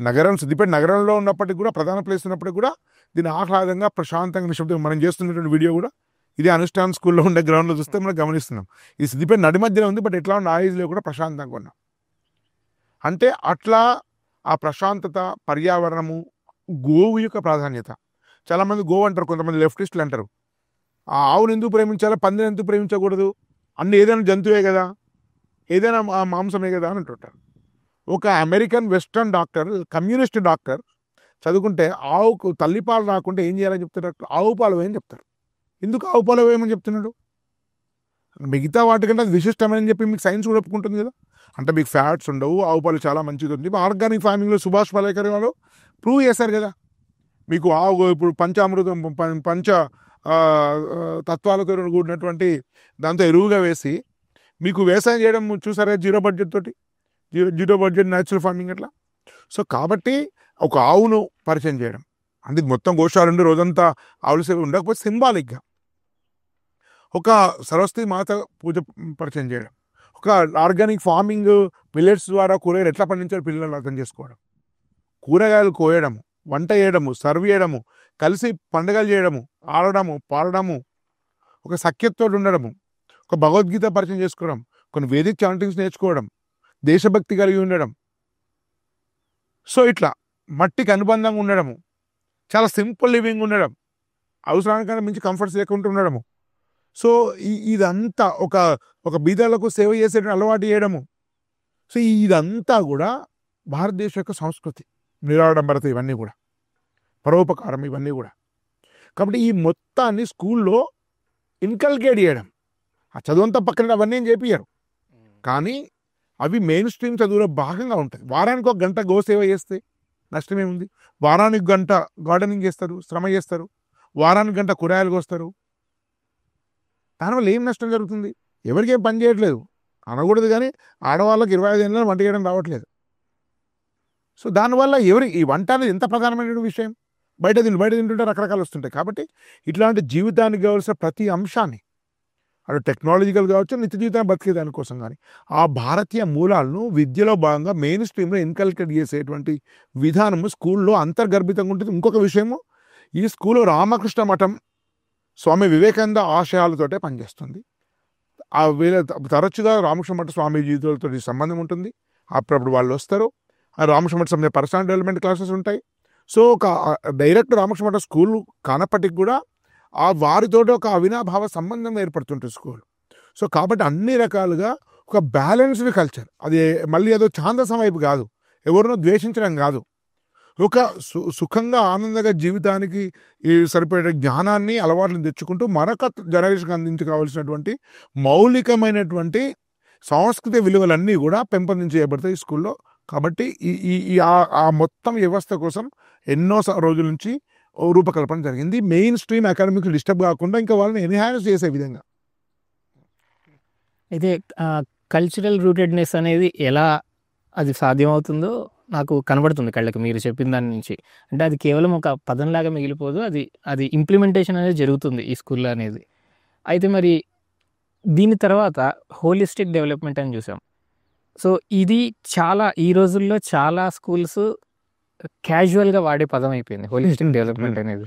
నగరం, సిద్దిపేట నగరంలో ఉన్నప్పటికీ కూడా, ప్రధాన ప్లేస్ ఉన్నప్పటికీ కూడా దీన్ని ఆహ్లాదంగా, ప్రశాంతంగా, నిశ్శబ్దంగా మనం చేస్తున్నటువంటి వీడియో కూడా ఇదే అనుష్ఠాన్ స్కూల్లో ఉండే గ్రౌండ్లో చూస్తే మనం గమనిస్తున్నాం. ఈ సిద్దిపేట నడి మధ్యలో ఉంది, బట్ ఎట్లా ఉన్న నాయిస్లో కూడా ప్రశాంతంగా ఉన్నాం. అంటే అట్లా ఆ ప్రశాంతత, పర్యావరణము, గోవు యొక్క ప్రాధాన్యత. చాలామంది గోవు అంటారు, కొంతమంది లెఫ్టిస్టులు అంటారు ఆ ఆవును ఎందుకు ప్రేమించాలో, పందిని ఎందుకు ప్రేమించకూడదు, అన్ని ఏదైనా జంతువే కదా, ఏదైనా మాంసమే కదా అని అంటుంటారు. ఒక American western doctor, communist doctor చదువుకుంటే ఆవుకు తల్లిపాలు రాకుంటే ఏం చేయాలని చెప్తారు? ఆవు పాలు వేయని చెప్తారు. ఎందుకు ఆవు పాలు వేయమని చెప్తున్నాడు? మిగతా వాటికంటే అది విశిష్టమని చెప్పి మీకు సైన్స్ కూడా ఒప్పుకుంటుంది కదా. అంటే మీకు ఫ్యాట్స్ ఉండవు, ఆవు పాలు చాలా మంచిది ఉంది. ఆర్గానిక్ ఫార్మింగ్లో సుభాష్ పాలేకర్ వాళ్ళు ప్రూవ్ చేశారు కదా. మీకు ఆవు ఇప్పుడు పంచామృతం, పంచ తత్వాలతో కూడినటువంటి దాంతో ఎరువుగా వేసి మీకు వ్యవసాయం చేయడం చూసారా, జీరో బడ్జెట్ తోటి, జీరో బడ్జెట్ న్యాచురల్ ఫార్మింగ్ అట్లా. సో కాబట్టి ఒక ఆవును పరిచయం చేయడం అంటే మొత్తం గోశాల రోజంతా ఆవుల సేవ ఉండకపోతే సింబాలిక్గా ఒక సరస్వతి మాత పూజ పరిచయం చేయడం, ఒక ఆర్గానిక్ ఫార్మింగ్ మిల్లెట్స్ ద్వారా కూరగాయలు ఎట్లా పండించాలో పిల్లలు అర్థం చేసుకోవడం, కూరగాయలు కోయడము, వంట చేయడము, సర్వ్ చేయడము, కలిసి పండుగలు చేయడము, ఆడడము, పాడడము, ఒక సఖ్యతతో ఉండడము, ఒక భగవద్గీత పరిచయం చేసుకోవడం, కొన్ని వేదిక చాంటింగ్స్ నేర్చుకోవడం, దేశభక్తి కలిగి ఉండడం. సో ఇట్లా మట్టికి అనుబంధంగా ఉండడము, చాలా సింపుల్ లివింగ్ ఉండడం, అవసరానికన్నా మించి కంఫర్ట్స్ లేకుండా ఉండడము. సో ఇదంతా ఒక బీదలకు సేవ చేసే అలవాటు చేయడము. సో ఇదంతా కూడా భారతదేశ యొక్క సంస్కృతి, నిరాడంబరత, ఇవన్నీ కూడా పరోపకారం, ఇవన్నీ కూడా. కాబట్టి ఈ మొత్తాన్ని స్కూల్లో ఇన్కల్కేట్ చేయడం, ఆ చదువంతా పక్కన అవన్నీ ఏం చేపియ్యరు, కానీ అవి మెయిన్ స్ట్రీమ్ చదువులో భాగంగా ఉంటాయి. వారానికి 1 గంట గోసేవ చేస్తే నష్టమేముంది, వారానికి 1 గంట గార్డెనింగ్ చేస్తారు, శ్రమ చేస్తారు, వారానికి 1 గంట కూరగాయలు కోస్తారు, దానివల్ల ఏం నష్టం జరుగుతుంది? ఎవరికి ఏం పని చేయట్లేదు అనకూడదు, కానీ ఆడవాళ్ళకి 25 ఏళ్ళ వంట చేయడం రావట్లేదు. సో దానివల్ల ఈ వంట అనేది ఎంత ప్రధానమైన విషయం. బయట తింటుంటే రకరకాలు వస్తుంటాయి. కాబట్టి ఇట్లాంటి జీవితానికి కావాల్సిన ప్రతి అంశాన్ని, అటు టెక్నాలజికల్ కావచ్చు, నిత్య జీవితాన్ని బతికే దానికోసం కానీ ఆ భారతీయ మూలాలను విద్యలో భాగంగా మెయిన్ స్ట్రీమ్లో ఇన్కల్కేట్ చేసేటువంటి విధానము స్కూల్లో అంతర్గర్భితంగా ఉంటుంది. ఇంకొక విషయము, ఈ స్కూల్లో రామకృష్ణ మఠం స్వామి వివేకానంద ఆశయాలతోటే పనిచేస్తుంది. తరచుగా రామకృష్ణ మఠ స్వామీజీతో సంబంధం ఉంటుంది. అప్పుడప్పుడు వాళ్ళు వస్తారు. ఆ రామకృష్ణ మఠ సంబంధించిన పర్సనల్ డెవలప్మెంట్ క్లాసెస్ ఉంటాయి. సో ఒక డైరెక్ట్ రామకృష్ణ మఠ స్కూల్ కానప్పటికి కూడా వారితో ఒక అవినాభావ సంబంధం ఏర్పడుతుంటుంది స్కూల్. సో కాబట్టి అన్ని రకాలుగా ఒక బ్యాలెన్స్డ్ కల్చర్, అది మళ్ళీ ఏదో ఛాందసం వైపు కాదు, ఎవరినో ద్వేషించడం కాదు, ఒక సుఖంగా ఆనందంగా జీవితానికి సరిపడే జ్ఞానాన్ని, అలవాట్లను తెచ్చుకుంటూ మరొక జనరేషన్కి అందించవలసినటువంటి మౌలికమైనటువంటి సాంస్కృతిక విలువలన్నీ కూడా పెంపొందించబడతాయి స్కూల్లో. కాబట్టి ఆ మొత్తం వ్యవస్థ కోసం ఎన్నో రోజుల నుంచి రూపకల్పన జరిగింది, మెయిన్ స్ట్రీమ్ అకాడమిక్ డిస్టర్బ్ కాకుండా ఇంకా వాళ్ళని ఎన్హాన్స్ చేసే విధంగా.
అయితే కల్చరల్ రూటెడ్నెస్ అనేది ఎలా అది సాధ్యమవుతుందో నాకు కనబడుతుంది కళ్ళకి మీరు చెప్పిన దాని నుంచి. అంటే అది కేవలం ఒక పదంలాగా మిగిలిపోదు, అది ఇంప్లిమెంటేషన్ అనేది జరుగుతుంది ఈ స్కూల్లో అనేది. అయితే మరి దీని తర్వాత హోలిస్టిక్ డెవలప్మెంట్ అని చూసాం. సో ఇది ఈ రోజుల్లో చాలా స్కూల్స్ క్యాజువల్గా వాడే పదం అయిపోయింది హోలిస్టిక్ డెవలప్మెంట్ అనేది.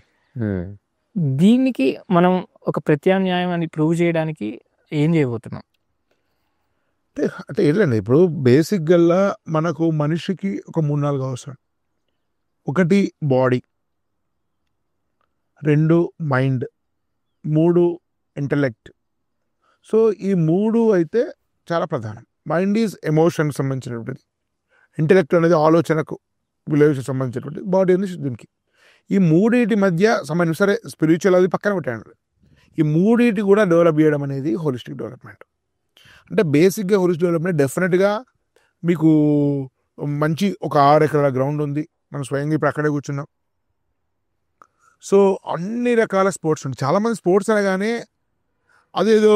దీనికి మనం ఒక ప్రత్యామ్నాయం అని ప్రూవ్ చేయడానికి ఏం చేయబోతున్నాం?
అంటే ఏంటండి, ఇప్పుడు బేసిక్గా మనకు మనిషికి ఒక 3-4 అవసరం. 1 బాడీ, 2 మైండ్, 3 ఇంటలెక్ట్. సో ఈ 3 అయితే చాలా ప్రధానం. మైండ్ ఈజ్ ఎమోషన్ సంబంధించినటువంటిది, ఇంటలెక్ట్ అనేది ఆలోచనకు విలువకు సంబంధించినటువంటి, బాడీ అనేది దీనికి. ఈ 3 మధ్య సంబంధించి సరే స్పిరిచువల్ అది పక్కన పెట్టండి, ఈ 3 కూడా డెవలప్ చేయడం అనేది హోలిస్టిక్ డెవలప్మెంట్. అంటే బేసిక్గా హోలిస్టిక్ డెవలప్మెంట్ డెఫినెట్గా మీకు మంచి ఒక 6 ఎకరాల గ్రౌండ్ ఉంది, మనం స్వయంగా ఇప్పుడు అక్కడే కూర్చున్నాం. సో అన్ని రకాల స్పోర్ట్స్ ఉంటాయి. చాలామంది స్పోర్ట్స్ అనగానే అదేదో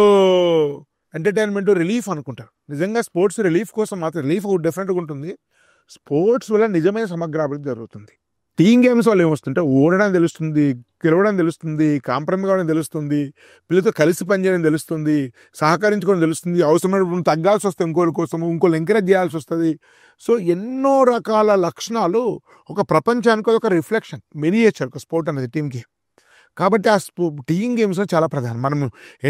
ఎంటర్టైన్మెంట్, రిలీఫ్ అనుకుంటారు. నిజంగా స్పోర్ట్స్ రిలీఫ్ కోసం మాత్రం, రిలీఫ్ డెఫినెట్గా ఉంటుంది. స్పోర్ట్స్ వల్ల నిజమైన సమగ్రాభివృద్ధి జరుగుతుంది. టీమ్ గేమ్స్ వల్ల ఏమొస్తుంటే ఓడడం తెలుస్తుంది, గెలవడం తెలుస్తుంది, కాంప్రమైజ్ కావడం తెలుస్తుంది, పిల్లలతో కలిసి పనిచేయడం తెలుస్తుంది, సహకరించుకోవడం తెలుస్తుంది, అవసరమైనప్పుడు తగ్గాల్సి వస్తుంది ఇంకోరి కోసం, ఇంకోళ్ళు ఎంకరేజ్ చేయాల్సి వస్తుంది. సో ఎన్నో రకాల లక్షణాలు ఒక ప్రపంచానికి ఒక రిఫ్లెక్షన్, మినియేచర్ ఒక స్పోర్ట్ అనేది టీమ్ గేమ్. కాబట్టి ఆ టీమ్ గేమ్స్ చాలా ప్రధానం. మనం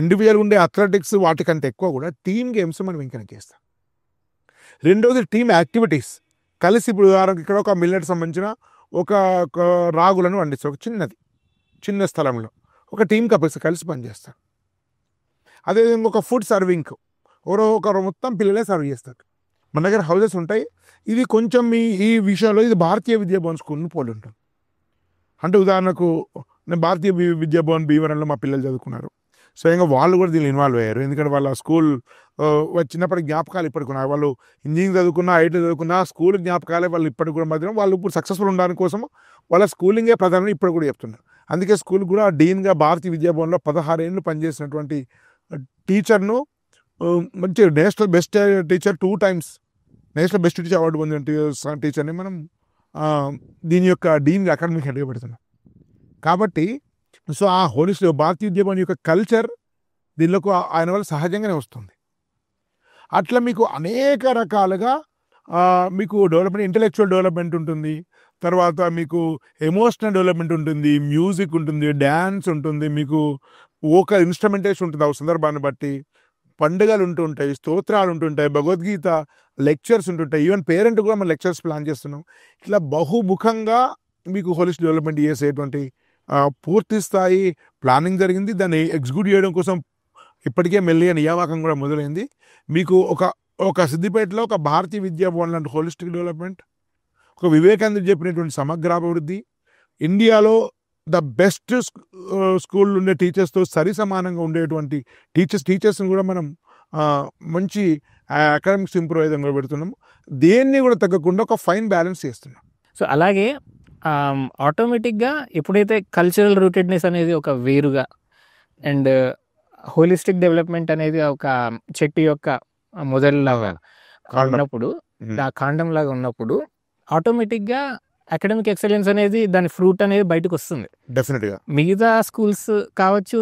ఇండివిజువల్ ఉండే అథ్లెటిక్స్ వాటికంటే ఎక్కువ కూడా టీమ్ గేమ్స్ మనం ఎంకరేజ్ చేస్తాం. రెండవది టీమ్ యాక్టివిటీస్, కలిసి ఇప్పుడు ఉదాహరణకి ఇక్కడ ఒక మిల్లెట్ సంబంధించిన ఒక రాగులను పండిస్తారు, ఒక చిన్న స్థలంలో ఒక టీం కలిసి పనిచేస్తారు. అదేవిధంగా ఒక ఫుడ్ సర్వింగ్, ఒకరు మొత్తం పిల్లలే సర్వ్ చేస్తారు. మన దగ్గర హౌసెస్ ఉంటాయి. ఇది కొంచెం ఈ విషయంలో ఇది భారతీయ విద్యాభవన్ స్కూల్ని పోలి ఉంటుంది. అంటే ఉదాహరణకు నేను భారతీయ విద్యాభవన్ భీమవరంలో మా పిల్లలు చదువుకున్నారు. స్వయంగా వాళ్ళు కూడా దీన్ని ఇన్వాల్వ్ అయ్యారు. ఎందుకంటే వాళ్ళ స్కూల్ చిన్నప్పటి జ్ఞాపకాలు ఇప్పటికున్నారు. వాళ్ళు ఇంజనీరింగ్ చదువుకున్నా, ఐటీ చదువుకున్నా, స్కూల్ జ్ఞాపకాలే వాళ్ళు ఇప్పటికి కూడా మధ్యన వాళ్ళు ఇప్పుడు సక్సెస్ఫుల్ ఉండడానికి కోసం వాళ్ళ స్కూలింగే ప్రధానం ఇప్పుడు కూడా చెప్తున్నారు. అందుకే స్కూల్ కూడా డీన్గా భారతీయ విద్యాభవన్లో 16 ఏళ్ళు పనిచేసినటువంటి టీచర్ను మంచి national best teacher 2 times national best teacher award పొందిన టీచర్ని మనం దీని యొక్క డీన్గా అకాడమిక్ హెడ్గా పెడుతున్నాం. కాబట్టి సో ఆ హోలిస్టిక్ భారతీయ విద్యాభవన్ యొక్క కల్చర్ దీనిలోకి ఆయన వల్ల సహజంగానే వస్తుంది. అట్లా మీకు అనేక రకాలుగా మీకు డెవలప్మెంట్, ఇంటలెక్చువల్ డెవలప్మెంట్ ఉంటుంది, తర్వాత మీకు ఎమోషనల్ డెవలప్మెంట్ ఉంటుంది, మ్యూజిక్ ఉంటుంది, డ్యాన్స్ ఉంటుంది, మీకు వోకల్ ఇన్స్ట్రుమెంటేషన్ ఉంటుంది, ఆ సందర్భాన్ని బట్టి పండుగలు ఉంటుంటాయి, స్తోత్రాలు ఉంటుంటాయి, భగవద్గీత లెక్చర్స్ ఉంటుంటాయి, ఈవెన్ పేరెంట్ కూడా మనం లెక్చర్స్ ప్లాన్ చేస్తున్నాం. ఇట్లా బహుముఖంగా మీకు హోలిస్టిక్ డెవలప్మెంట్ చేసేటువంటి పూర్తి స్థాయి ప్లానింగ్ జరిగింది. దాన్ని ఎగ్జిక్యూట్ చేయడం కోసం ఇప్పటికే మెల్లిగా నియామకం కూడా మొదలైంది. మీకు ఒక సిద్దిపేటలో ఒక భారతీయ విద్యాభవన్ లాంటి హోలిస్టిక్ డెవలప్మెంట్, ఒక వివేకానంద చెప్పినటువంటి సమగ్రాభివృద్ధి, ఇండియాలో ద బెస్ట్ స్కూల్ ఉండే టీచర్స్తో సరి సమానంగా ఉండేటువంటి టీచర్స్ని కూడా మనం మంచి అకాడమిక్స్ ఇంప్రూవ్ అయ్యేదని కూడా పెడుతున్నాము. దేన్ని కూడా తగ్గకుండా ఒక ఫైన్ బ్యాలెన్స్ చేస్తున్నాం.
సో అలాగే ఆటోమేటిక్గా ఎప్పుడైతే కల్చరల్ రూటెడ్నెస్ అనేది ఒక వేరుగా అండ్ హోలిస్టిక్ డెవలప్మెంట్ అనేది ఒక చెట్టు యొక్క మొదలులాగా ఉన్నప్పుడు, ఆ కాండంలాగా ఉన్నప్పుడు ఆటోమేటిక్గా అకాడమిక్ ఎక్సలెన్స్ అనేది దాని ఫ్రూట్ అనేది బయటకు వస్తుంది.
డెఫినెట్గా
మిగతా స్కూల్స్ కావచ్చు,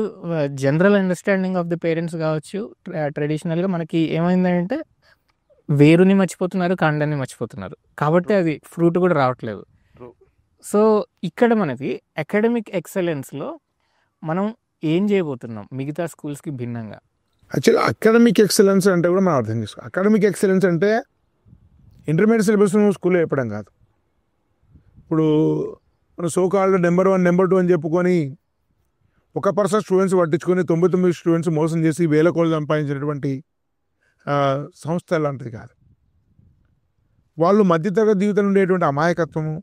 general understanding of the parents కావచ్చు, ట్రెడిషనల్గా మనకి ఏమైందంటే వేరుని మర్చిపోతున్నారు, కాండాన్ని మర్చిపోతున్నారు, కాబట్టి అది ఫ్రూట్ కూడా రావట్లేదు. సో ఇక్కడ మనకి అకాడమిక్ ఎక్సలెన్స్లో మనం ఏం చేయబోతున్నాం మిగతా స్కూల్స్కి భిన్నంగా?
యాక్చువల్లీ అకాడమిక్ ఎక్సలెన్స్ అంటే కూడా మనం అర్థం చేసుకోవాలి. అకాడమిక్ ఎక్సలెన్స్ అంటే ఇంటర్మీడియట్ సిలబస్ స్కూల్లో చెప్పడం కాదు. ఇప్పుడు మన సోకాళ్ళు నెంబర్ 1 నెంబర్ 2 అని చెప్పుకొని 1% స్టూడెంట్స్ పట్టించుకొని 99 స్టూడెంట్స్ మోసం చేసి వేల కోట్లు సంపాదించినటువంటి సంస్థ లాంటిది కాదు. వాళ్ళు మధ్యతరగతి జీవితంలో ఉండేటువంటి అమాయకత్వము,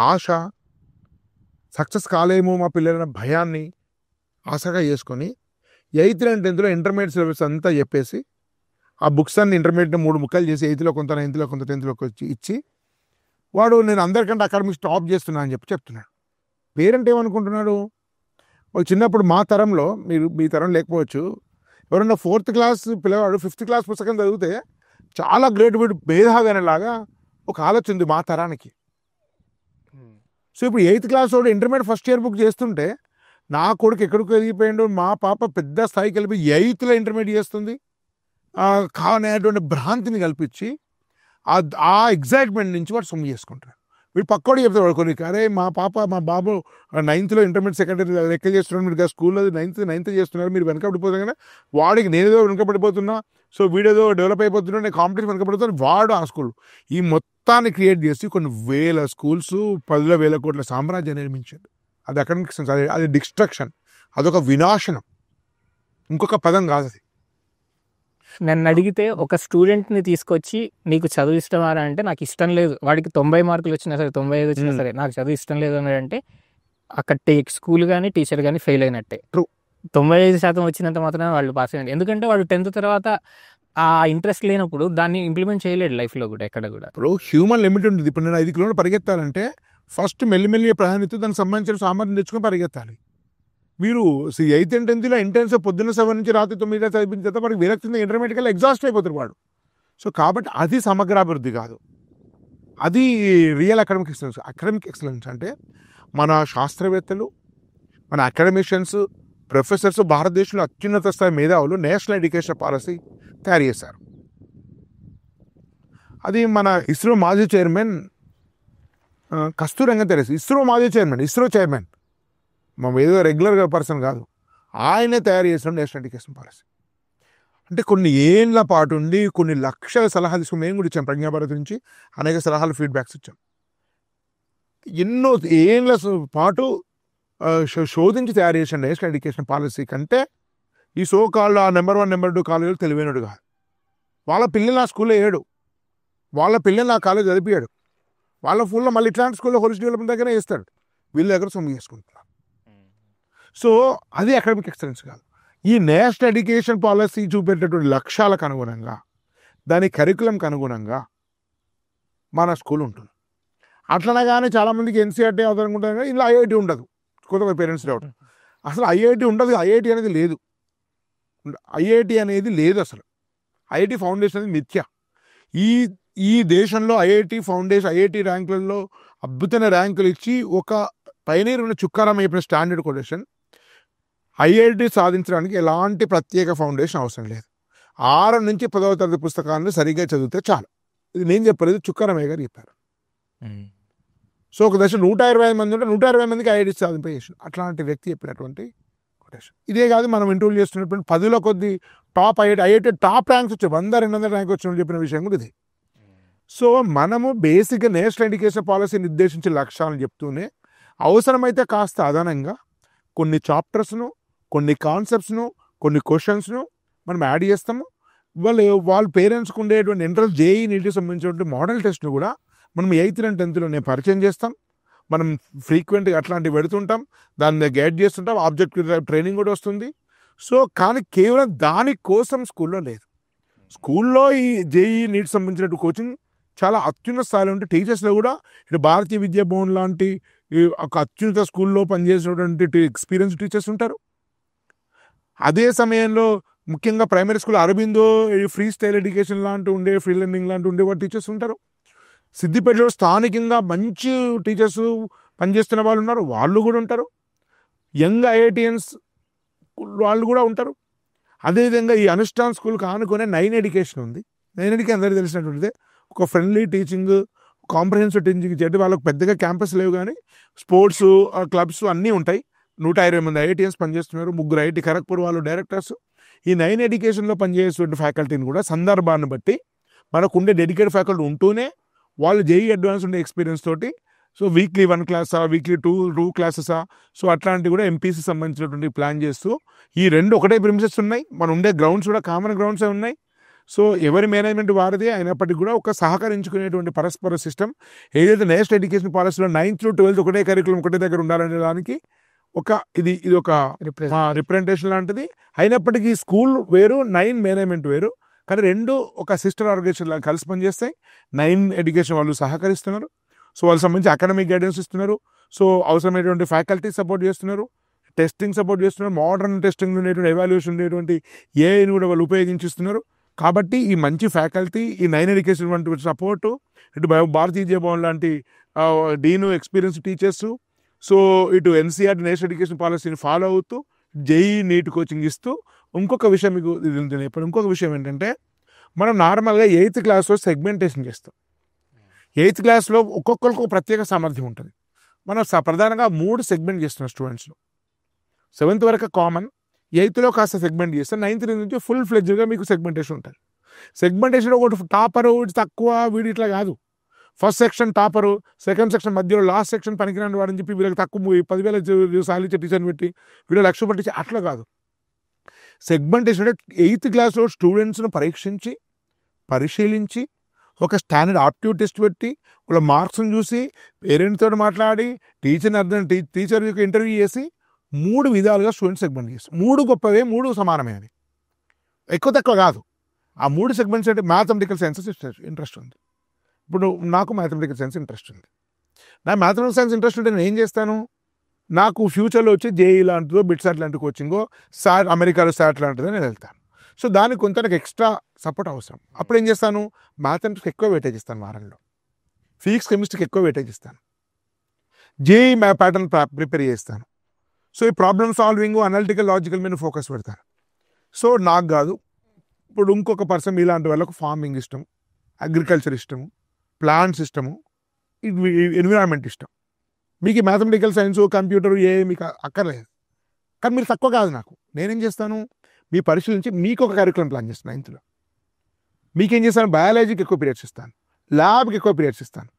ఆశ, సక్సెస్ కాలేమో మా పిల్లలైన భయాన్ని ఆశగా చేసుకొని 8th and 10th intermediate syllabus అంతా చెప్పేసి ఆ బుక్స్ అన్ని ఇంటర్మీడియట్ 3 ముక్కలు చేసి 8th కొంత 9th కొంత 10th వచ్చి ఇచ్చి వాడు నేను అందరికంటే అకాడమిక్స్ టాప్ చేస్తున్నా అని చెప్తున్నాడు. పేరెంట్ ఏమనుకుంటున్నాడు, ఒక చిన్నప్పుడు మా తరంలో, మీ తరం లేకపోవచ్చు, ఎవరన్నా 4th క్లాస్ పిల్లవాడు 5th క్లాస్ పుస్తకం చదివితే చాలా గ్రేట్ వీడు మేధావి అనేలాగా ఒక ఆలోచన ఉంది మా తరానికి. సో ఇప్పుడు 8th క్లాస్ వాడు ఇంటర్మీడియట్ ఫస్ట్ ఇయర్ బుక్ చేస్తుంటే నా కొడుకు ఎక్కడికి ఎదిగిపోయిండు, మా పాప పెద్ద స్థాయికి వెళ్ళి 8th ఇంటర్మీడియట్ చేస్తుంది కావనేటువంటి భ్రాంతిని కల్పించి ఆ ఎగ్జైట్మెంట్ నుంచి వాడు సొమ్ము చేసుకుంటారు. వీడు పక్కోడు చెప్తాడు కొన్ని, అరే మా బాబు 9th ఇంటర్మీడియట్ సెకండరీ లెక్క చేస్తున్నాడు, మీరు స్కూల్లో 9th చేస్తున్నారు, మీరు వెనకబడిపోతారు కదా, వాడికి నేనేదో వెనకబడిపోతున్నా, సో వీడేదో డెవలప్ అయిపోతున్నా, నేను కాంపిటీషన్ వెనకబడిపోతాను, వాడు ఆ స్కూల్ ఈ మొత్తాన్ని క్రియేట్ చేసి కొన్ని వేల స్కూల్స్ 10,000 కోట్ల సామ్రాజ్యం నిర్మించాడు. అది అకాడమిక్ సెన్స్, అది డిస్ట్రక్షన్, అదొక వినాశనం, ఇంకొక పదం కాదు అది.
నన్ను అడిగితే ఒక స్టూడెంట్ని తీసుకొచ్చి నీకు చదువు ఇష్టమా అంటే నాకు ఇష్టం లేదు, వాడికి 90 మార్కులు వచ్చినా సరే 95 వచ్చినా సరే నాకు చదువు ఇష్టం లేదు అని అంటే అక్కడ స్కూల్ కానీ టీచర్ కానీ ఫెయిల్ అయినట్టే. 95% వచ్చినంత మాత్రమే వాళ్ళు పాస్ అయ్యండి, ఎందుకంటే వాడు 10th తర్వాత ఆ ఇంట్రెస్ట్ లేనప్పుడు దాన్ని ఇంప్లిమెంట్ చేయలేడు లైఫ్లో కూడా ఎక్కడ కూడా.
ఇప్పుడు హ్యూమన్ లిమిట్ ఉంటుంది. ఇప్పుడు నేను 5 కిలోమీటర్లు పరిగెత్తాలంటే ఫస్ట్ మెల్లిమెల్లి ప్రాధాన్యత దానికి సంబంధించిన సామర్థ్యం తెచ్చుకొని పరిగెత్తాలి. మీరు 8th and 10th ఇంటెన్స్ పొద్దున్న 7 నుంచి రాత్రి 9 చదివిన తర్వాత వాడికి విరక్తి ఇంటర్మీడియట్గా ఎగ్జాస్ట్ అయిపోతారు వాడు. సో కాబట్టి అది సమగ్రాభివృద్ధి కాదు, అది real academic excellence. Academic excellence అంటే మన శాస్త్రవేత్తలు, మన అకాడమిషియన్స్, ప్రొఫెసర్స్, భారతదేశంలో అత్యున్నత స్థాయి మేధావులు నేషనల్ ఎడ్యుకేషన్ పాలసీ తయారు చేశారు. అది మన ఇస్రో మాజీ చైర్మన్ కస్తూరంగా తెరేసి, ఇస్రో చైర్మన్ మా ఏదో రెగ్యులర్గా పర్సన్ కాదు, ఆయనే తయారు చేసిన నేషనల్ ఎడ్యుకేషన్ పాలసీ. అంటే కొన్ని ఏళ్ళ పాటు ఉండి కొన్ని లక్షల సలహాలు తీసుకుని మేము కూడా ఇచ్చాం. ప్రజ్ఞాభారతి నుంచి అనేక సలహాలు, ఫీడ్బ్యాక్స్ ఇచ్చాం. ఎన్నో ఏళ్ళ పాటు శోధించి తయారు చేసిన నేషనల్ ఎడ్యుకేషన్ పాలసీ కంటే ఈ సోకాళ్ళు ఆ నెంబర్ 1 నెంబర్ 2 కాలేజీలు తెలివైనడు కాదు. వాళ్ళ పిల్లలు ఆ స్కూల్లో వేయడు, వాళ్ళ పిల్లలు ఆ కాలేజ్ చదివియాడు, వాళ్ళ ఫుల్లో మళ్ళీ ఇట్లాంటి స్కూల్లో హోలిస్టిక్ డెవలప్మెంట్ దగ్గర వేస్తాడు, వీళ్ళ దగ్గర సొమ్ము చేసుకుంటున్నారు. సో అది అకాడమిక్ ఎక్సలెన్స్ కాదు. ఈ నేషనల్ ఎడ్యుకేషన్ పాలసీ చూపేటటువంటి లక్ష్యాలకు అనుగుణంగా, దాని కరికులంకి అనుగుణంగా మన స్కూల్ ఉంటుంది. అట్లనే కానీ చాలామందికి ఎన్సీఆర్టీ అవుతారు అనుకుంటారు కానీ ఇలా ఐఐటి ఉండదు. కొంతమంది పేరెంట్స్ డౌట్, అసలు ఐఐటి ఉండదు. ఐఐటి అనేది లేదు, ఐఐటి అనేది లేదు అసలు. ఐఐటి ఫౌండేషన్ అనేది మిథ్య. ఈ ఈ దేశంలో ఐఐటి ఫౌండేషన్ ఐఐటి ర్యాంకులలో అద్భుతమైన ర్యాంకులు ఇచ్చి ఒక పైనీర్ ఉన్న చుక్కారం అయిపోయిన స్టాండర్డ్ కొటేషన్. ఐఐటి సాధించడానికి ఎలాంటి ప్రత్యేక ఫౌండేషన్ అవసరం లేదు. 6 నుంచి 10వ తరగతి పుస్తకాలను సరిగ్గా చదివితే చాలు. ఇది నేను చెప్పలేదు, చుక్కారమయ్య గారు చెప్పారు. సో ఒక దశ 120 మంది ఉంటే 120 మందికి ఐఐటి సాధింపజేసాడు. అట్లాంటి వ్యక్తి చెప్పినటువంటి కొటేషన్. ఇదే కాదు, మనం ఇంటర్వ్యూ చేస్తున్నటువంటి 10లో కొద్ది టాప్ ఐఐటి టాప్ ర్యాంక్స్ వచ్చాయి, 100-200 ర్యాంక్ వచ్చిన చెప్పిన విషయం కూడా ఇది. సో మనము బేసిక్గా నేషనల్ ఎడ్యుకేషన్ పాలసీ నిర్దేశించిన లక్ష్యాలను చెప్తూనే అవసరమైతే కాస్త అదనంగా కొన్ని చాప్టర్స్ను, కొన్ని కాన్సెప్ట్స్ను, కొన్ని క్వశ్చన్స్ను మనం యాడ్ చేస్తాము. వాళ్ళ పేరెంట్స్కి ఉండేటువంటి ఎంట్రన్స్ జేఈ నీటికి సంబంధించినటువంటి మోడల్ టెస్ట్ను కూడా మనం 8th and 10th నేను పరిచయం చేస్తాం. మనం ఫ్రీక్వెంట్గా అట్లాంటివి పెడుతుంటాం, దాన్ని గైడ్ చేస్తుంటాం. ఆబ్జెక్టివ్ ట్రైనింగ్ కూడా వస్తుంది. సో కానీ కేవలం దానికోసం స్కూల్లో లేదు. స్కూల్లో ఈ జేఈ నీటికి సంబంధించినట్టు కోచింగ్ చాలా అత్యున్నత స్థాయిలో ఉంటే టీచర్స్లో కూడా ఇటు భారతీయ విద్యా భవన్ లాంటి ఒక అత్యున్నత స్కూల్లో పనిచేసినటువంటి ఎక్స్పీరియన్స్ టీచర్స్ ఉంటారు. అదే సమయంలో ముఖ్యంగా primary school Aurobindo free style education లాంటి ఉండే ఫ్రీ లెర్నింగ్ లాంటి ఉండేవాళ్ళు టీచర్స్ ఉంటారు. సిద్దిపేటలో స్థానికంగా మంచి టీచర్స్ పనిచేస్తున్న వాళ్ళు ఉన్నారు, వాళ్ళు కూడా ఉంటారు. యంగ్ ఐఐటియన్స్ వాళ్ళు కూడా ఉంటారు. అదేవిధంగా ఈ అనుష్ఠాన్ స్కూల్కి ఆనుకునే 9 ఎడ్యుకేషన్ ఉంది. 9 ఎడ్యుకేషన్ అందరికీ తెలిసినటువంటిదే. ఒక ఫ్రెండ్లీ టీచింగ్, కాంప్రహెన్సివ్ టీచింగ్ చేయడం. వాళ్ళకి పెద్దగా క్యాంపస్ లేవు కానీ స్పోర్ట్స్ క్లబ్స్ అన్నీ ఉంటాయి. 120 మంది ఐఐటియన్స్ పనిచేస్తున్నారు, 3 ఐఐటి ఖరగ్పూర్ వాళ్ళు డైరెక్టర్స్. ఈ 9 ఎడ్యుకేషన్లో పనిచేసేటువంటి ఫ్యాకల్టీని కూడా సందర్భాన్ని బట్టి మనకు ఉండే డెడికేటెడ్ ఫ్యాకల్టీ ఉంటూనే వాళ్ళు జేఈ అడ్వాన్స్ ఉండే ఎక్స్పీరియన్స్ తోటి, సో వీక్లీ 1 క్లాసా, వీక్లీ 2 క్లాసెసా, సో అట్లాంటివి కూడా ఎంపీసీ సంబంధించినటువంటి ప్లాన్ చేస్తూ ఈ 2 ఒకటే ప్రిమిసెస్ ఉన్నాయి. మన ఉండే గ్రౌండ్స్ కూడా కామన్ గ్రౌండ్సే ఉన్నాయి. సో ఎవరి మేనేజ్మెంట్ వారిదే అయినప్పటికీ కూడా ఒక సహకరించుకునేటువంటి పరస్పర సిస్టమ్ ఏదైతే నేషనల్ ఎడ్యుకేషన్ పాలసీలో 9th to 12th ఒకటే కరికులం ఒకటే దగ్గర ఉండాలనే దానికి ఇది ఒక రిప్రజెంటేషన్ లాంటిది. అయినప్పటికీ స్కూల్ వేరు, 9 మేనేజ్మెంట్ వేరు, కానీ 2 ఒక సిస్టర్ ఆర్గనైజేషన్ లాగా కలిసి పనిచేస్తాయి. 9 ఎడ్యుకేషన్ వాళ్ళు సహకరిస్తున్నారు. సో వాళ్ళకి సంబంధించి అకాడమిక్ గైడెన్స్ ఇస్తున్నారు. సో అవసరమైనటువంటి ఫ్యాకల్టీ సపోర్ట్ చేస్తున్నారు, టెస్టింగ్ సపోర్ట్ చేస్తున్నారు, మోడర్న్ టెస్టింగ్ ఉండేటువంటి ఎవాల్యుయేషన్ ఉండేటువంటి ఏఐని కూడా వాళ్ళు ఉపయోగించిస్తున్నారు. కాబట్టి ఈ మంచి ఫ్యాకల్టీ, ఈ 9 ఎడ్యుకేషన్ వంటి సపోర్టు, ఇటు భారతీయ విద్యా భవన్ లాంటి డీను ఎక్స్పీరియన్స్ టీచర్సు, సో ఇటు ఎన్సీఆర్టీ నేషనల్ ఎడ్యుకేషన్ పాలసీని ఫాలో అవుతూ జేఈ నీట్ కోచింగ్ ఇస్తూ. ఇంకొక విషయం మీకు ఇప్పుడు ఇంకొక విషయం ఏంటంటే, మనం నార్మల్గా 8th క్లాస్లో సెగ్మెంటేషన్ చేస్తాం. 8th క్లాస్లో ఒక్కొక్కరికి ఒక ప్రత్యేక సామర్థ్యం ఉంటుంది. మనం ప్రధానంగా 3 సెగ్మెంట్ చేస్తున్నాం స్టూడెంట్స్లో. 7th వరకు కామన్, 8thలో కాస్త సెగ్మెంట్ చేస్తాం, 9th నుంచి ఫుల్ ఫ్లెడ్జ్గా మీకు సెగ్మెంటేషన్ ఉంటుంది. సెగ్మెంటేషన్ ఒకటి టాపరు తక్కువ వీడి ఇట్లా కాదు. First section topper, second section మధ్యలో లాస్ట్ సెక్షన్ పనికిరాని వాడని చెప్పి వీళ్ళకి తక్కువ 10,000 సాలిచ్చే టీచర్ని పెట్టి వీళ్ళు 1,00,000 పట్టించి అట్లా కాదు. సెగ్మెంటేషన్ అంటే 8th క్లాస్లో స్టూడెంట్స్ను పరీక్షించి, పరిశీలించి, ఒక స్టాండర్డ్ ఆప్టిట్యూడ్ టెస్ట్ పెట్టి, వాళ్ళ మార్క్స్ని చూసి, పేరెంట్స్తో మాట్లాడి, టీచర్ యొక్క ఇంటర్వ్యూ చేసి 3 విధాలుగా స్టూడెంట్స్ సెగ్మెంట్ చేస్తారు. 3 గొప్పవే, 3 సమానమే అని ఎక్కువ తక్కువ కాదు. ఆ 3 సెగ్మెంట్స్ అంటే మ్యాథమెటికల్ సైన్సెస్ ఇంట్రెస్ట్ ఉంది. ఇప్పుడు నాకు మ్యాథమెటికల్ సైన్స్ ఇంట్రెస్ట్ ఉంది. నా మ్యాథమెటికల్ సైన్స్ ఇంట్రెస్ట్ ఉంటే నేను ఏం చేస్తాను, నాకు ఫ్యూచర్లో వచ్చి జేఈ లాంటిదో, బిట్సాట్ లాంటి కోచింగో, అమెరికాలో సాట్ లాంటిదో నేను వెళ్తాను. సో దానికి కొంత నాకు ఎక్స్ట్రా సపోర్ట్ అవసరం. అప్పుడు ఏం చేస్తాను, మ్యాథమెటిక్స్కి ఎక్కువ వెయిటేజ్ ఇస్తాను, వారంలో ఫిజిక్స్ కెమిస్ట్రీకి ఎక్కువ వెయిటేజ్ ఇస్తాను, జేఈ ప్యాటర్న్ ప్రిపేర్ చేస్తాను. సో ఈ ప్రాబ్లమ్ సాల్వింగ్, అనలిటికల్, లాజికల్ మీద ఫోకస్ పెడతాను. సో నాకు కాదు, ఇప్పుడు ఇంకొక పర్సన్ ఇలాంటి వాళ్ళకు ఫార్మింగ్ ఇష్టం, అగ్రికల్చర్ ఇష్టము, ప్లాంట్స్ ఇష్టము, ఎన్విరాన్మెంట్ ఇష్టం. మీకు మ్యాథమెటికల్ సైన్స్, కంప్యూటర్ మీకు అక్కర్లేదు. కానీ మీరు తక్కువ కాదు నాకు. నేనేం చేస్తాను, మీ పరిశీలించి మీకు ఒక కరికులం ప్లాన్ చేస్తాను. 9thలో మీకేం చేస్తాను, బయాలజీకి ఎక్కువ పీరియడ్స్ ఇస్తాను, ల్యాబ్కి ఎక్కువ పీరియడ్స్ ఇస్తాను,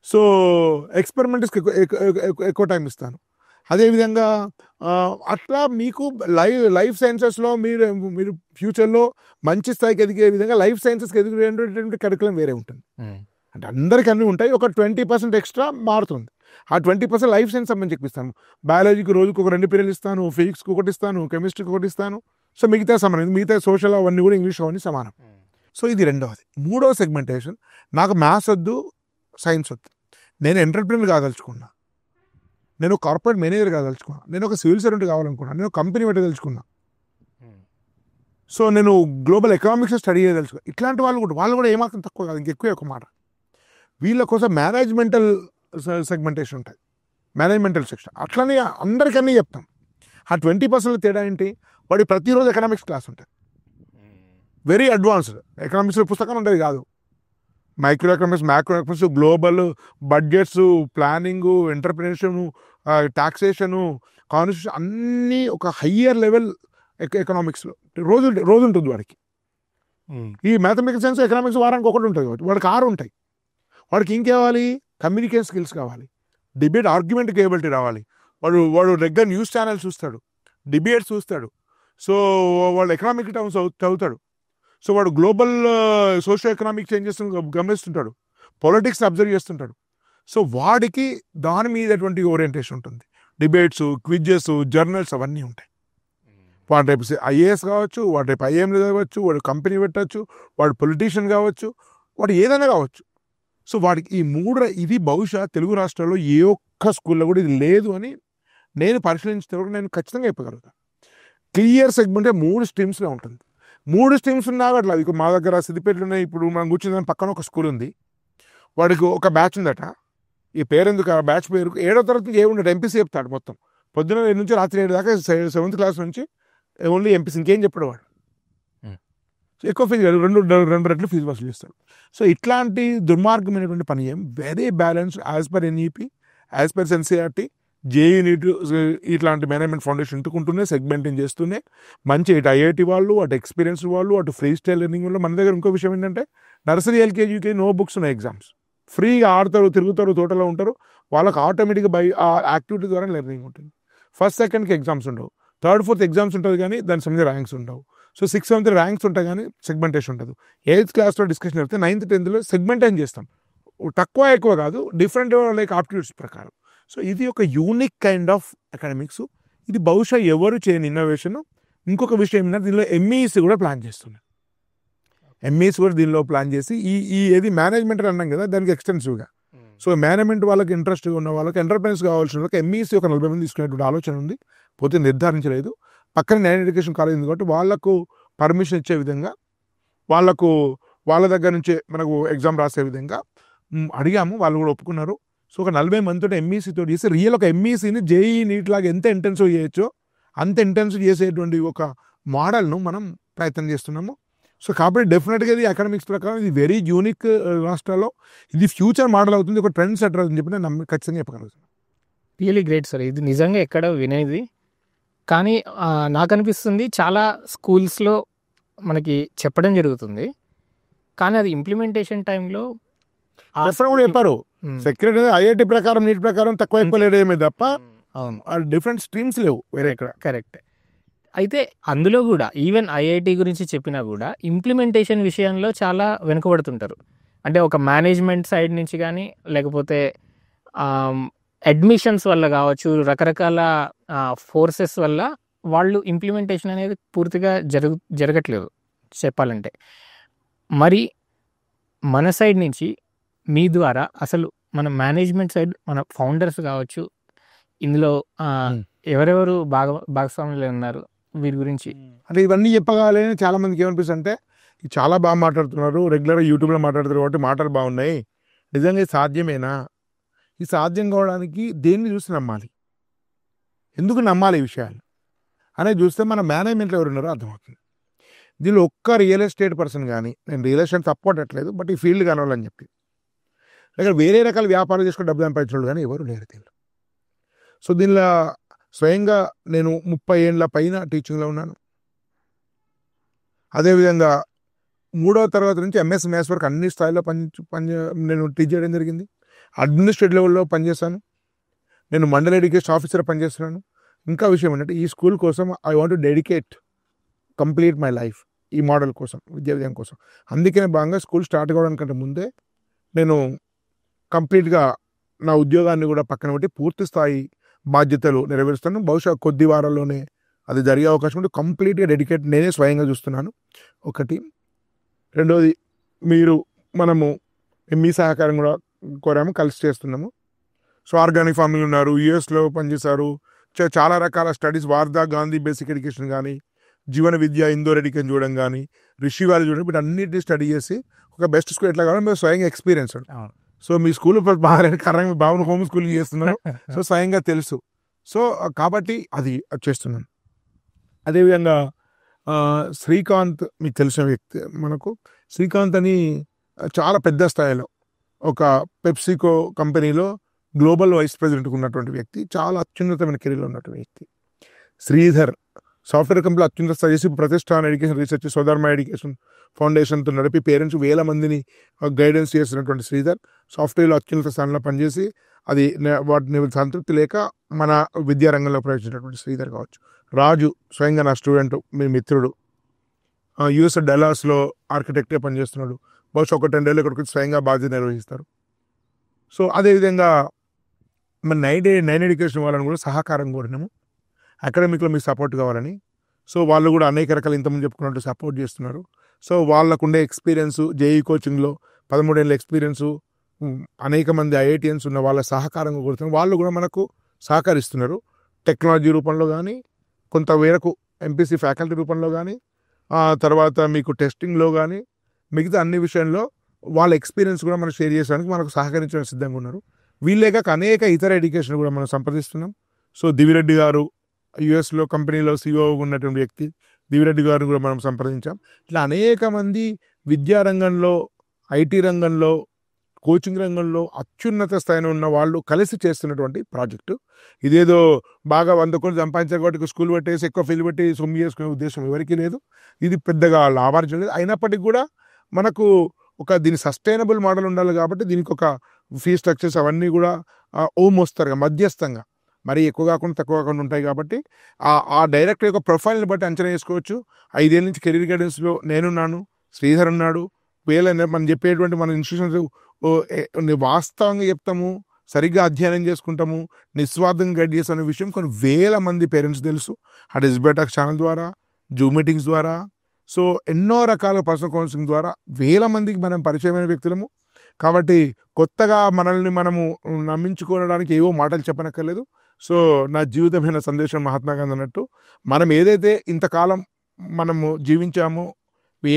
సో ఎక్స్పెరిమెంట్స్కి ఎక్కువ టైం ఇస్తాను. అదేవిధంగా అట్లా మీకు లైఫ్ సైన్సెస్లో మీరు ఫ్యూచర్లో మంచి స్థాయికి ఎదిగే విధంగా లైఫ్ సైన్సెస్కి ఎదిగేటువంటి కరికులం వేరే ఉంటుంది. అంటే అందరికీ అన్నీ ఉంటాయి, ఒక 20% ఎక్స్ట్రా మారుతుంది. ఆ 20% లైఫ్ సైన్స్ సంబంధించి ఇస్తాను. బయాలజీకి రోజుకు ఒక 2 పీరియడ్లు ఇస్తాను, ఫిజిక్స్కి ఒకటి ఇస్తాను, కెమిస్ట్రీకి ఒకటి ఇస్తాను. సో మిగతా సమానం, మిగతా సోషల్ అవన్నీ కూడా ఇంగ్లీష్ అవన్నీ సమానం. సో ఇది రెండవది. 3వ సెగ్మెంటేషన్, నాకు మ్యాథ్స్ వద్దు, సైన్స్ వద్దు, నేను ఎంటర్ప్రెన్యూర్ కాదలుచుకున్నా, నేను కార్పొరేట్ మేనేజర్ కాదలుచుకున్నా, నేను ఒక సివిల్ సర్వెంట్ కావాలనుకున్నా, నేను కంపెనీ పెట్టదలుచుకున్నా, సో నేను గ్లోబల్ ఎకనామిక్స్ స్టడీ చేయదలుచుకున్నా. ఇట్లాంటి వాళ్ళు కూడా ఏమాత్రం తక్కువ కాదు, ఇంకెక్కువ ఒక మాట. వీళ్ళ కోసం మేనేజ్మెంటల్ సెగ్మెంటేషన్ ఉంటుంది, మేనేజ్మెంటల్ సెక్షన్. అట్లనే అందరికన్నీ చెప్తాం. ఆ 20% తేడా ఏంటి? వాడి ప్రతిరోజు ఎకనామిక్స్ క్లాస్ ఉంటుంది, వెరీ అడ్వాన్స్డ్ ఎకనామిక్స్ పుస్తకం ఉండేది కాదు. Micro economics, macro economics, global budgets, planning, entrepreneurship, taxation, constitution అన్నీ ఒక హయ్యర్ లెవెల్ ఎకనామిక్స్లో రోజు ఉంటుంది వాడికి. ఈ మ్యాథమెటిక్స్ సైన్స్ ఎకనామిక్స్ వారానికి ఒకటి ఉంటుంది కాబట్టి వాడికి 6 ఉంటాయి. వాడికి ఇంకేవాలి? కమ్యూనికేషన్ స్కిల్స్ కావాలి, డిబేట్ ఆర్గ్యుమెంట్ కేబిలిటీ రావాలి. వాడు రెగ్యులర్ న్యూస్ ఛానల్ చూస్తాడు, డిబేట్స్ చూస్తాడు, సో వాడు ఎకనామిక్ టర్మ్స్ చదువుతాడు, సో వాడు గ్లోబల్ సోషో ఎకనామిక్ చేంజెస్ గమనిస్తుంటాడు, పొలిటిక్స్ అబ్జర్వ్ చేస్తుంటాడు. సో వాడికి దాని మీద ఎటువంటి ఓరియంటేషన్ ఉంటుంది. డిబేట్స్, క్విజెస్, జర్నల్స్ అవన్నీ ఉంటాయి. వాడు రేపు ఐఏఎస్ కావచ్చు, వాడు రేపు ఐఏఎం కావచ్చు, వాడు కంపెనీ పెట్టచ్చు, వాడు పొలిటీషియన్ కావచ్చు, వాడు ఏదైనా కావచ్చు. సో వాడికి ఈ 3 ఇది బహుశా తెలుగు రాష్ట్రాల్లో ఏ ఒక్క స్కూల్లో కూడా ఇది లేదు అని నేను పరిశీలించిన వరకు నేను ఖచ్చితంగా చెప్పగలుగుతాను. క్లియర్ సెగ్మెంట్ 3 స్ట్రీమ్స్లో ఉంటుంది. 3 స్ట్రీమ్స్ ఉన్నా అట్లా. ఇక మా దగ్గర సిద్దిపేటలోనే ఇప్పుడు మనం కూర్చున్న పక్కన ఒక స్కూల్ ఉంది, వాడికి ఒక బ్యాచ్ ఉందట. ఈ పేరెందుకు? ఆ బ్యాచ్ పేరు 7వ తరగతి ఏముండదు, ఎంపీసీ చెప్తాడు మొత్తం. పొద్దున 7 నుంచి రాత్రి 7 దాకా 7th క్లాస్ నుంచి ఓన్లీ ఎంపీసీ, ఇంకేం చెప్పాడు వాడు. ఎక్కువ ఫీజు కాదు, 2 రెట్లు ఫీజు వసూలు చేస్తాడు. సో ఇట్లాంటి దుర్మార్గమైనటువంటి పని ఏం very balanced as per NEP, as per NCERT, JEE NEET ఇట్లాంటి మేనేజ్మెంట్ ఫౌండేషన్ ఇంటుకుంటూనే సెగ్మెంటింగ్ చేస్తూనే మంచి ఇటు ఐఐటి వాళ్ళు, అటు ఎక్స్పీరియన్స్ వాళ్ళు, అటు ఫ్రీ స్టైల్ లెర్నింగ్ వాళ్ళు. మన దగ్గర ఇంకో విషయం ఏంటంటే nursery, LKG, UKG no books, no exams, ఫ్రీగా ఆడతారు, తిరుగుతారు, తోటలో ఉంటారు. వాళ్ళకి ఆటోమేటిక్గా ఆ యాక్టివిటీ ద్వారా లెర్నింగ్ ఉంటుంది. ఫస్ట్ సెకండ్కి ఎగ్జామ్స్ ఉండవు, 3rd 4th ఎగ్జామ్స్ ఉంటుంది కానీ దాని సంబంధించిన ర్యాంక్స్ ఉండవు. సో 6th 7th ర్యాంక్స్ ఉంటాయి కానీ సెగ్మెంటేషన్ ఉంటుంది. 8th క్లాస్లో డిస్కషన్ అయితే 9th 10thలో సెగ్మెంటేషన్ చేస్తాం, తక్కువ ఎక్కువ కాదు, డిఫరెంట్ లైక్ ఆప్టిట్యూడ్స్ ప్రకారం. సో ఇది ఒక యూనిక్ కైండ్ ఆఫ్ ఎకనామిక్స్. ఇది బహుశా ఎవరు చేయని ఇన్నోవేషన్. ఇంకొక విషయం ఏంటంటే దీనిలో ఎంఈసి కూడా ప్లాన్ చేస్తున్నారు. ఎంఈసి కూడా దీనిలో ప్లాన్ చేసి ఈ ఏది మేనేజ్మెంట్ అన్నాం కదా, దానికి ఎక్స్టెన్సివ్గా. సో మేనేజ్మెంట్ వాళ్ళకి ఇంట్రెస్ట్గా ఉన్న వాళ్ళకి, ఎంటర్ప్రైన్స్ కావాల్సిన వాళ్ళకి ఎంఈసి ఒక 40 మంది తీసుకునేటువంటి ఆలోచన ఉంది, పోతే నిర్ధారించలేదు. పక్కన న్యాయ ఎడ్యుకేషన్ కాలేజ్ ఉంది కాబట్టి వాళ్ళకు పర్మిషన్ ఇచ్చే విధంగా, వాళ్ళ దగ్గర నుంచే మనకు ఎగ్జామ్ రాసే విధంగా అడిగాము, వాళ్ళు కూడా ఒప్పుకున్నారు. సో ఒక 40 మందితో ఎంఈసీతో చేసి రియల్ ఒక ఎంఈసీని జేఈ నీట్ లాగా ఎంత ఇంటెన్సివ్ చేయొచ్చో అంత ఇంటెన్సివ్ చేసేటువంటి ఒక మోడల్ను మనం ప్రయత్నం చేస్తున్నాము. సో కాబట్టి డెఫినెట్గా ఇది అకాడమిక్స్ ప్రకారం ఇది వెరీ యూనిక్ రాష్ట్రాల్లో. ఇది ఫ్యూచర్ మోడల్ అవుతుంది, ఒక ట్రెండ్ సెటర్ అని చెప్పి నేను ఖచ్చితంగా చెప్పగలుగుతాను.
Really great sir. ఇది నిజంగా ఎక్కడ వినేది కానీ నాకు అనిపిస్తుంది చాలా స్కూల్స్లో మనకి చెప్పడం జరుగుతుంది, కానీ అది ఇంప్లిమెంటేషన్ టైంలో
కూడా చెప్పారు. సెక్రటరీ ఐఐటి ప్రకారం, నీట్ ప్రకారం తక్కువ ఎక్కువ లేదేమే తప్ప
అవును
డిఫరెంట్ స్ట్రీమ్స్ లేవు వేరే ఎక్కడ.
కరెక్ట్. అయితే అందులో కూడా ఈవెన్ ఐఐటి గురించి చెప్పినా కూడా ఇంప్లిమెంటేషన్ విషయంలో చాలా వెనుకబడుతుంటారు. అంటే ఒక మేనేజ్మెంట్ సైడ్ నుంచి కానీ లేకపోతే అడ్మిషన్స్ వల్ల కావచ్చు, రకరకాల ఫోర్సెస్ వల్ల వాళ్ళు ఇంప్లిమెంటేషన్ అనేది పూర్తిగా జరగట్లేదు చెప్పాలంటే. మరి మన సైడ్ నుంచి మీ ద్వారా అసలు మన మేనేజ్మెంట్ సైడ్ మన ఫౌండర్స్ కావచ్చు, ఇందులో ఎవరెవరు భాగస్వాములు ఉన్నారు వీరి గురించి
అంటే ఇవన్నీ చెప్పగాలని చాలా మందికి ఏమనిపిస్తుంది అంటే చాలా బాగా మాట్లాడుతున్నారు, రెగ్యులర్గా యూట్యూబ్లో మాట్లాడుతున్నారు కాబట్టి మాటలు బాగున్నాయి, నిజంగా ఇది సాధ్యమేనా? ఈ సాధ్యం కావడానికి దేన్ని చూసి నమ్మాలి, ఎందుకు నమ్మాలి ఈ విషయాలు అనేది చూస్తే మన మేనేజ్మెంట్లో ఎవరు ఉన్నారో అర్థమవుతుంది. దీనిలో ఒక్క రియల్ ఎస్టేట్ పర్సన్ కానీ, నేను రియల్ ఎస్టేట్ తప్పట్లేదు బట్ ఈ ఫీల్డ్ కానివ్వాలని చెప్పి లేక వేరే రకాల వ్యాపారం చేసుకుని డబ్బు సంపాదించడం కానీ ఎవరు లేరు దీనిలో. సో దీనిలో స్వయంగా నేను 30 ఏళ్ళ పైన టీచింగ్లో ఉన్నాను. అదేవిధంగా 3వ తరగతి నుంచి ఎంఎస్ మ్యాథ్స్ వరకు అన్ని స్థాయిలో నేను టీచ్ చేయడం జరిగింది. అడ్మినిస్ట్రేటివ్ లెవెల్లో పనిచేస్తాను. నేను మండల ఎడ్యుకేషన్ ఆఫీసర్ పనిచేస్తున్నాను. ఇంకా విషయం ఏంటంటే ఈ స్కూల్ కోసం I want to dedicate complete my life ఈ మోడల్ కోసం, విద్యా విధానం కోసం. అందుకనే భాగంగా స్కూల్ స్టార్ట్ కావడానికంటే ముందే నేను కంప్లీట్గా నా ఉద్యోగాన్ని కూడా పక్కన పెట్టి పూర్తి స్థాయి బాధ్యతలు నెరవేరుస్తాను. బహుశా కొద్ది వారాల్లోనే అది జరిగే అవకాశం ఉంటే కంప్లీట్గా డెడికేట్ నేనే స్వయంగా చూస్తున్నాను. ఒకటి. రెండోది, మనము మీ సహకారం కూడా కోరాము, కలిసి చేస్తున్నాము. సో ఆర్గానిక్ ఫార్మింగ్ ఉన్నారు, యూఎస్లో పనిచేశారు, చాలా రకాల studies, Wardha Gandhi basic education కానీ, జీవన విద్య ఇండోర్ ఎడ్యుకేషన్ చూడడం కానీ, రిషి వ్యాలీ చూడడం, వీటి అన్నింటినీ స్టడీ చేసి ఒక బెస్ట్ స్కూల్ ఎట్లా కావాలో మేము స్వయంగా ఎక్స్పీరియన్స్. సో మీ స్కూల్ బాగా కారణంగా బాబును హోమ్ స్కూలింగ్ చేస్తున్నారు, సో స్వయంగా తెలుసు. సో కాబట్టి అది చేస్తున్నాను. అదేవిధంగా శ్రీకాంత్ మీకు తెలిసిన వ్యక్తి, మనకు శ్రీకాంత్ అని చాలా పెద్ద స్థాయిలో ఒక పెప్సికో కంపెనీలో గ్లోబల్ వైస్ ప్రెసిడెంట్గా ఉన్నటువంటి వ్యక్తి, చాలా అత్యున్నతమైన కెరీర్లో ఉన్నటువంటి వ్యక్తి. శ్రీధర్ సాఫ్ట్వేర్ కంపెనీలో అత్యున్నత స్థాయి చేసి ప్రతిష్టాన ఎడ్యుకేషన్ రీసెర్చ్ స్వధర్మ ఎడ్యుకేషన్ ఫౌండేషన్తో నడిపి పేరెంట్స్ వేల మందిని గైడెన్స్ చేస్తున్నటువంటి శ్రీధర్ సాఫ్ట్వేర్లో అత్యున్నత స్థానంలో పనిచేసి అది వాటిని సంతృప్తి లేక మన విద్యారంగంలో ప్రవేశించినటువంటి శ్రీధర్ కావచ్చు. రాజు స్వయంగా నా స్టూడెంట్, మీ మిత్రుడు, యూఎస్ డల్లాస్లో ఆర్కిటెక్టే పనిచేస్తున్నాడు. బహుశా ఒక 10 ఏళ్ళు ఇక్కడికి స్వయంగా బాధ్యత నిర్వహిస్తారు. సో అదేవిధంగా మన నైన్ ఎడ్యుకేషన్ వాళ్ళని కూడా సహకారం కోరినాము, అకాడమిక్లో మీకు సపోర్ట్ కావాలని. సో వాళ్ళు కూడా అనేక రకాల ఇంతకుముందు చెప్పుకున్నట్టు సపోర్ట్ చేస్తున్నారు. సో వాళ్ళకు ఉండే ఎక్స్పీరియన్సు, జేఈ కోచింగ్లో 13 ఏళ్ళ ఎక్స్పీరియన్సు, అనేక మంది ఐఐటిఎన్స్ ఉన్న వాళ్ళ సహకారంగా కోరుతున్నారు. వాళ్ళు కూడా మనకు సహకరిస్తున్నారు, టెక్నాలజీ రూపంలో కానీ, కొంత మేరకు ఎంపీసీ ఫ్యాకల్టీ రూపంలో కానీ, తర్వాత మీకు టెస్టింగ్లో కానీ, మిగతా అన్ని విషయంలో వాళ్ళ ఎక్స్పీరియన్స్ కూడా మనం షేర్ చేయడానికి మనకు సహకరించడానికి సిద్ధంగా ఉన్నారు. వీళ్ళేక అనేక ఇతర ఎడ్యుకేషన్ కూడా మనం సంప్రదిస్తున్నాం. సో దివిరెడ్డి గారు యుఎస్లో కంపెనీలో సిఇఓ ఉన్నటువంటి వ్యక్తి, దివిరెడ్డి గారిని కూడా మనం సంప్రదించాం. ఇట్లా అనేక మంది విద్యారంగంలో, ఐటీ రంగంలో, కోచింగ్ రంగంలో అత్యున్నత స్థాయిలో ఉన్న వాళ్ళు కలిసి చేస్తున్నటువంటి ప్రాజెక్టు. ఇదేదో బాగా 100 కోట్లు సంపాదించే స్కూల్ పెట్టేసి ఎక్కువ ఫీజు పెట్టి సొమ్ము చేసుకునే ఉద్దేశం ఎవరికీ లేదు. ఇది పెద్దగా లాభార్జన లేదు. అయినప్పటికీ కూడా మనకు ఒక దీని సస్టైనబుల్ మోడల్ ఉండాలి కాబట్టి దీనికి ఒక ఫీ స్ట్రక్చర్స్ అవన్నీ కూడా మోస్తరుగా మధ్యస్థంగా, మరీ ఎక్కువ కాకుండా తక్కువ కాకుండా ఉంటాయి. కాబట్టి ఆ డైరెక్టర్ యొక్క ప్రొఫైల్ని బట్టి అంచనా వేసుకోవచ్చు. 5 ఏళ్ళ నుంచి కెరీర్ గైడెన్స్లో నేనున్నాను, శ్రీధర్ ఉన్నాడు. మనం చెప్పేటువంటి మన ఇన్స్టిట్యూషన్స్ వాస్తవంగా చెప్తాము, సరిగ్గా అధ్యయనం చేసుకుంటాము, నిస్వార్థంగా గైడ్ చేస్తాం అనే విషయం కొన్ని వేల మంది పేరెంట్స్ తెలుసు. అటు ఎస్బీఐ ఛానల్ ద్వారా, జూమ్ మీటింగ్స్ ద్వారా, సో ఎన్నో రకాల పర్సనల్ కౌన్సిలింగ్ ద్వారా వేల మందికి మనం పరిచయమైన వ్యక్తులము. కాబట్టి కొత్తగా మనల్ని మనము నమ్మించుకోవడానికి ఏవో మాటలు చెప్పనక్కర్లేదు. సో నా జీవితమైన సందేశం మహాత్మా గాంధీ అన్నట్టు, మనం ఏదైతే ఇంతకాలం మనము జీవించామో,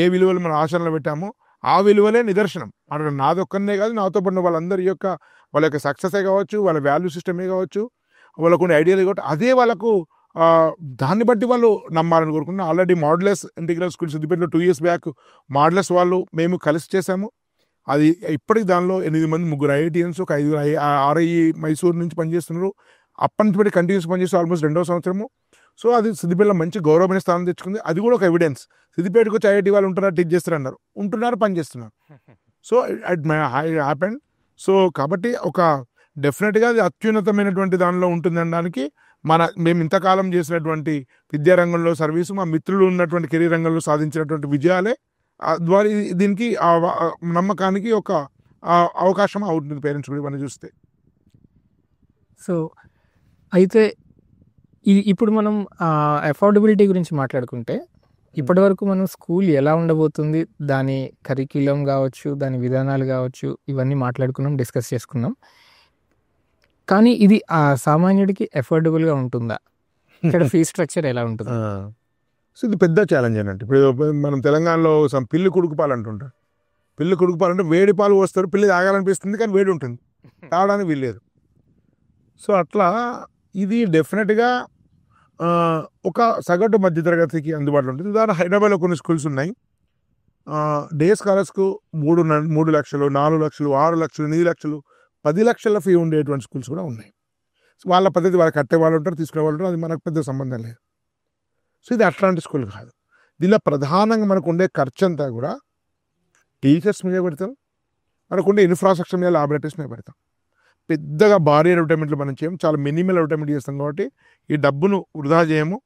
ఏ విలువలు మన ఆచరణలో పెట్టామో ఆ విలువలే నిదర్శనం. అక్కడ నాదొక్కనే కాదు, నాతో పడిన వాళ్ళ యొక్క సక్సెసే కావచ్చు, వాళ్ళ వాల్యూ సిస్టమే కావచ్చు, వాళ్ళకు ఐడియాలు కావచ్చు, అదే వాళ్ళకు దాన్ని బట్టి వాళ్ళు నమ్మాలని కోరుకున్నాం. ఆల్రెడీ మోడలెస్ ఇంటిగ్రల్ స్కూల్ సిద్దిపేటలో 2 years బ్యాక్ మోడలెస్ వాళ్ళు మేము కలిసి చేశాము. అది ఇప్పటికి దానిలో 8 మంది, 3 ఐఐటిఎన్స్, ఒక 5 RI మైసూరు నుంచి పనిచేస్తున్నారు. అప్పటి నుంచి బట్టి కంటిన్యూస్ పనిచేస్తే ఆల్మోస్ట్ 2వ సంవత్సరము. సో అది సిద్దిపేటలో మంచి గౌరవమైన స్థానం తెచ్చుకుంది. అది కూడా ఒక ఎవిడెన్స్. సిద్దిపేటకు వచ్చి ఐఐటి వాళ్ళు ఉంటున్నారు, టీచ్ చేస్తారు అన్నారు, ఉంటున్నారు, పనిచేస్తున్నారు. So it happened. సో కాబట్టి ఒక డెఫినెట్గా అది అత్యున్నతమైనటువంటి దానిలో ఉంటుంది అనడానికి మేము ఇంతకాలం చేసినటువంటి విద్యారంగంలో సర్వీసు, మా మిత్రులు ఉన్నటువంటి కెరీర్ రంగంలో సాధించినటువంటి విజయాలే ద్వారా దీనికి నమ్మకానికి ఒక అవకాశం అవుతుంది పేరెంట్స్ కూడా ఇవన్నీ చూస్తే.
సో అయితే ఇప్పుడు మనం అఫోర్డబిలిటీ గురించి మాట్లాడుకుంటే, ఇప్పటివరకు మనం స్కూల్ ఎలా ఉండబోతుంది, దాని కరిక్యులం కావచ్చు, దాని విధానాలు కావచ్చు, ఇవన్నీ మాట్లాడుకున్నాం, డిస్కస్ చేసుకున్నాం. కానీ ఇది ఆ సామాన్యుడికి అఫోర్డబుల్గా ఉంటుందా? ఇక్కడ ఫీ స్ట్రక్చర్ ఎలా ఉంటుంది?
సో ఇది పెద్ద ఛాలెంజ్ అన్నట్టు. ఇప్పుడు మనం తెలంగాణలో పిల్లి కుడుకుపాలు అంటుంటారు. పిల్లి కుడుకుపాలంటే వేడి పాలు పోస్తారు, పిల్లి తాగాలనిపిస్తుంది కానీ వేడి ఉంటుంది, తాగడానికి వీల్లేదు. సో అట్లా ఇది డెఫినెట్గా ఒక సగటు మధ్యతరగతికి అందుబాటులో ఉంటుంది. ఉదాహరణ హైదరాబాద్లో కొన్ని స్కూల్స్ ఉన్నాయి. డే స్కాలర్స్కు 3 లక్షలు, 4 లక్షలు, 6 లక్షలు, 8 లక్షలు, 10 లక్షల ఫీ ఉండేటువంటి స్కూల్స్ కూడా ఉన్నాయి. వాళ్ళ పద్ధతి, వాళ్ళు కట్టే వాళ్ళు ఉంటారు, తీసుకునే వాళ్ళు ఉంటారు, అది మనకు పెద్ద సంబంధం లేదు. సో ఇది అట్లాంటి స్కూల్ కాదు. దీనిలో ప్రధానంగా మనకు ఉండే ఖర్చు అంతా కూడా టీచర్స్ మీద పెడతాం, మనకు ఉండే ఇన్ఫ్రాస్ట్రక్చర్ మీద, లాబొరేటరీస్ మీద పెడతాం. పెద్దగా భారీ అడ్వర్టైజ్మెంట్లు మనం చేయం, చాలా మినిమల్ అడ్వర్టైజ్మెంట్ చేస్తాం. కాబట్టి ఈ డబ్బును వృధా చేయము.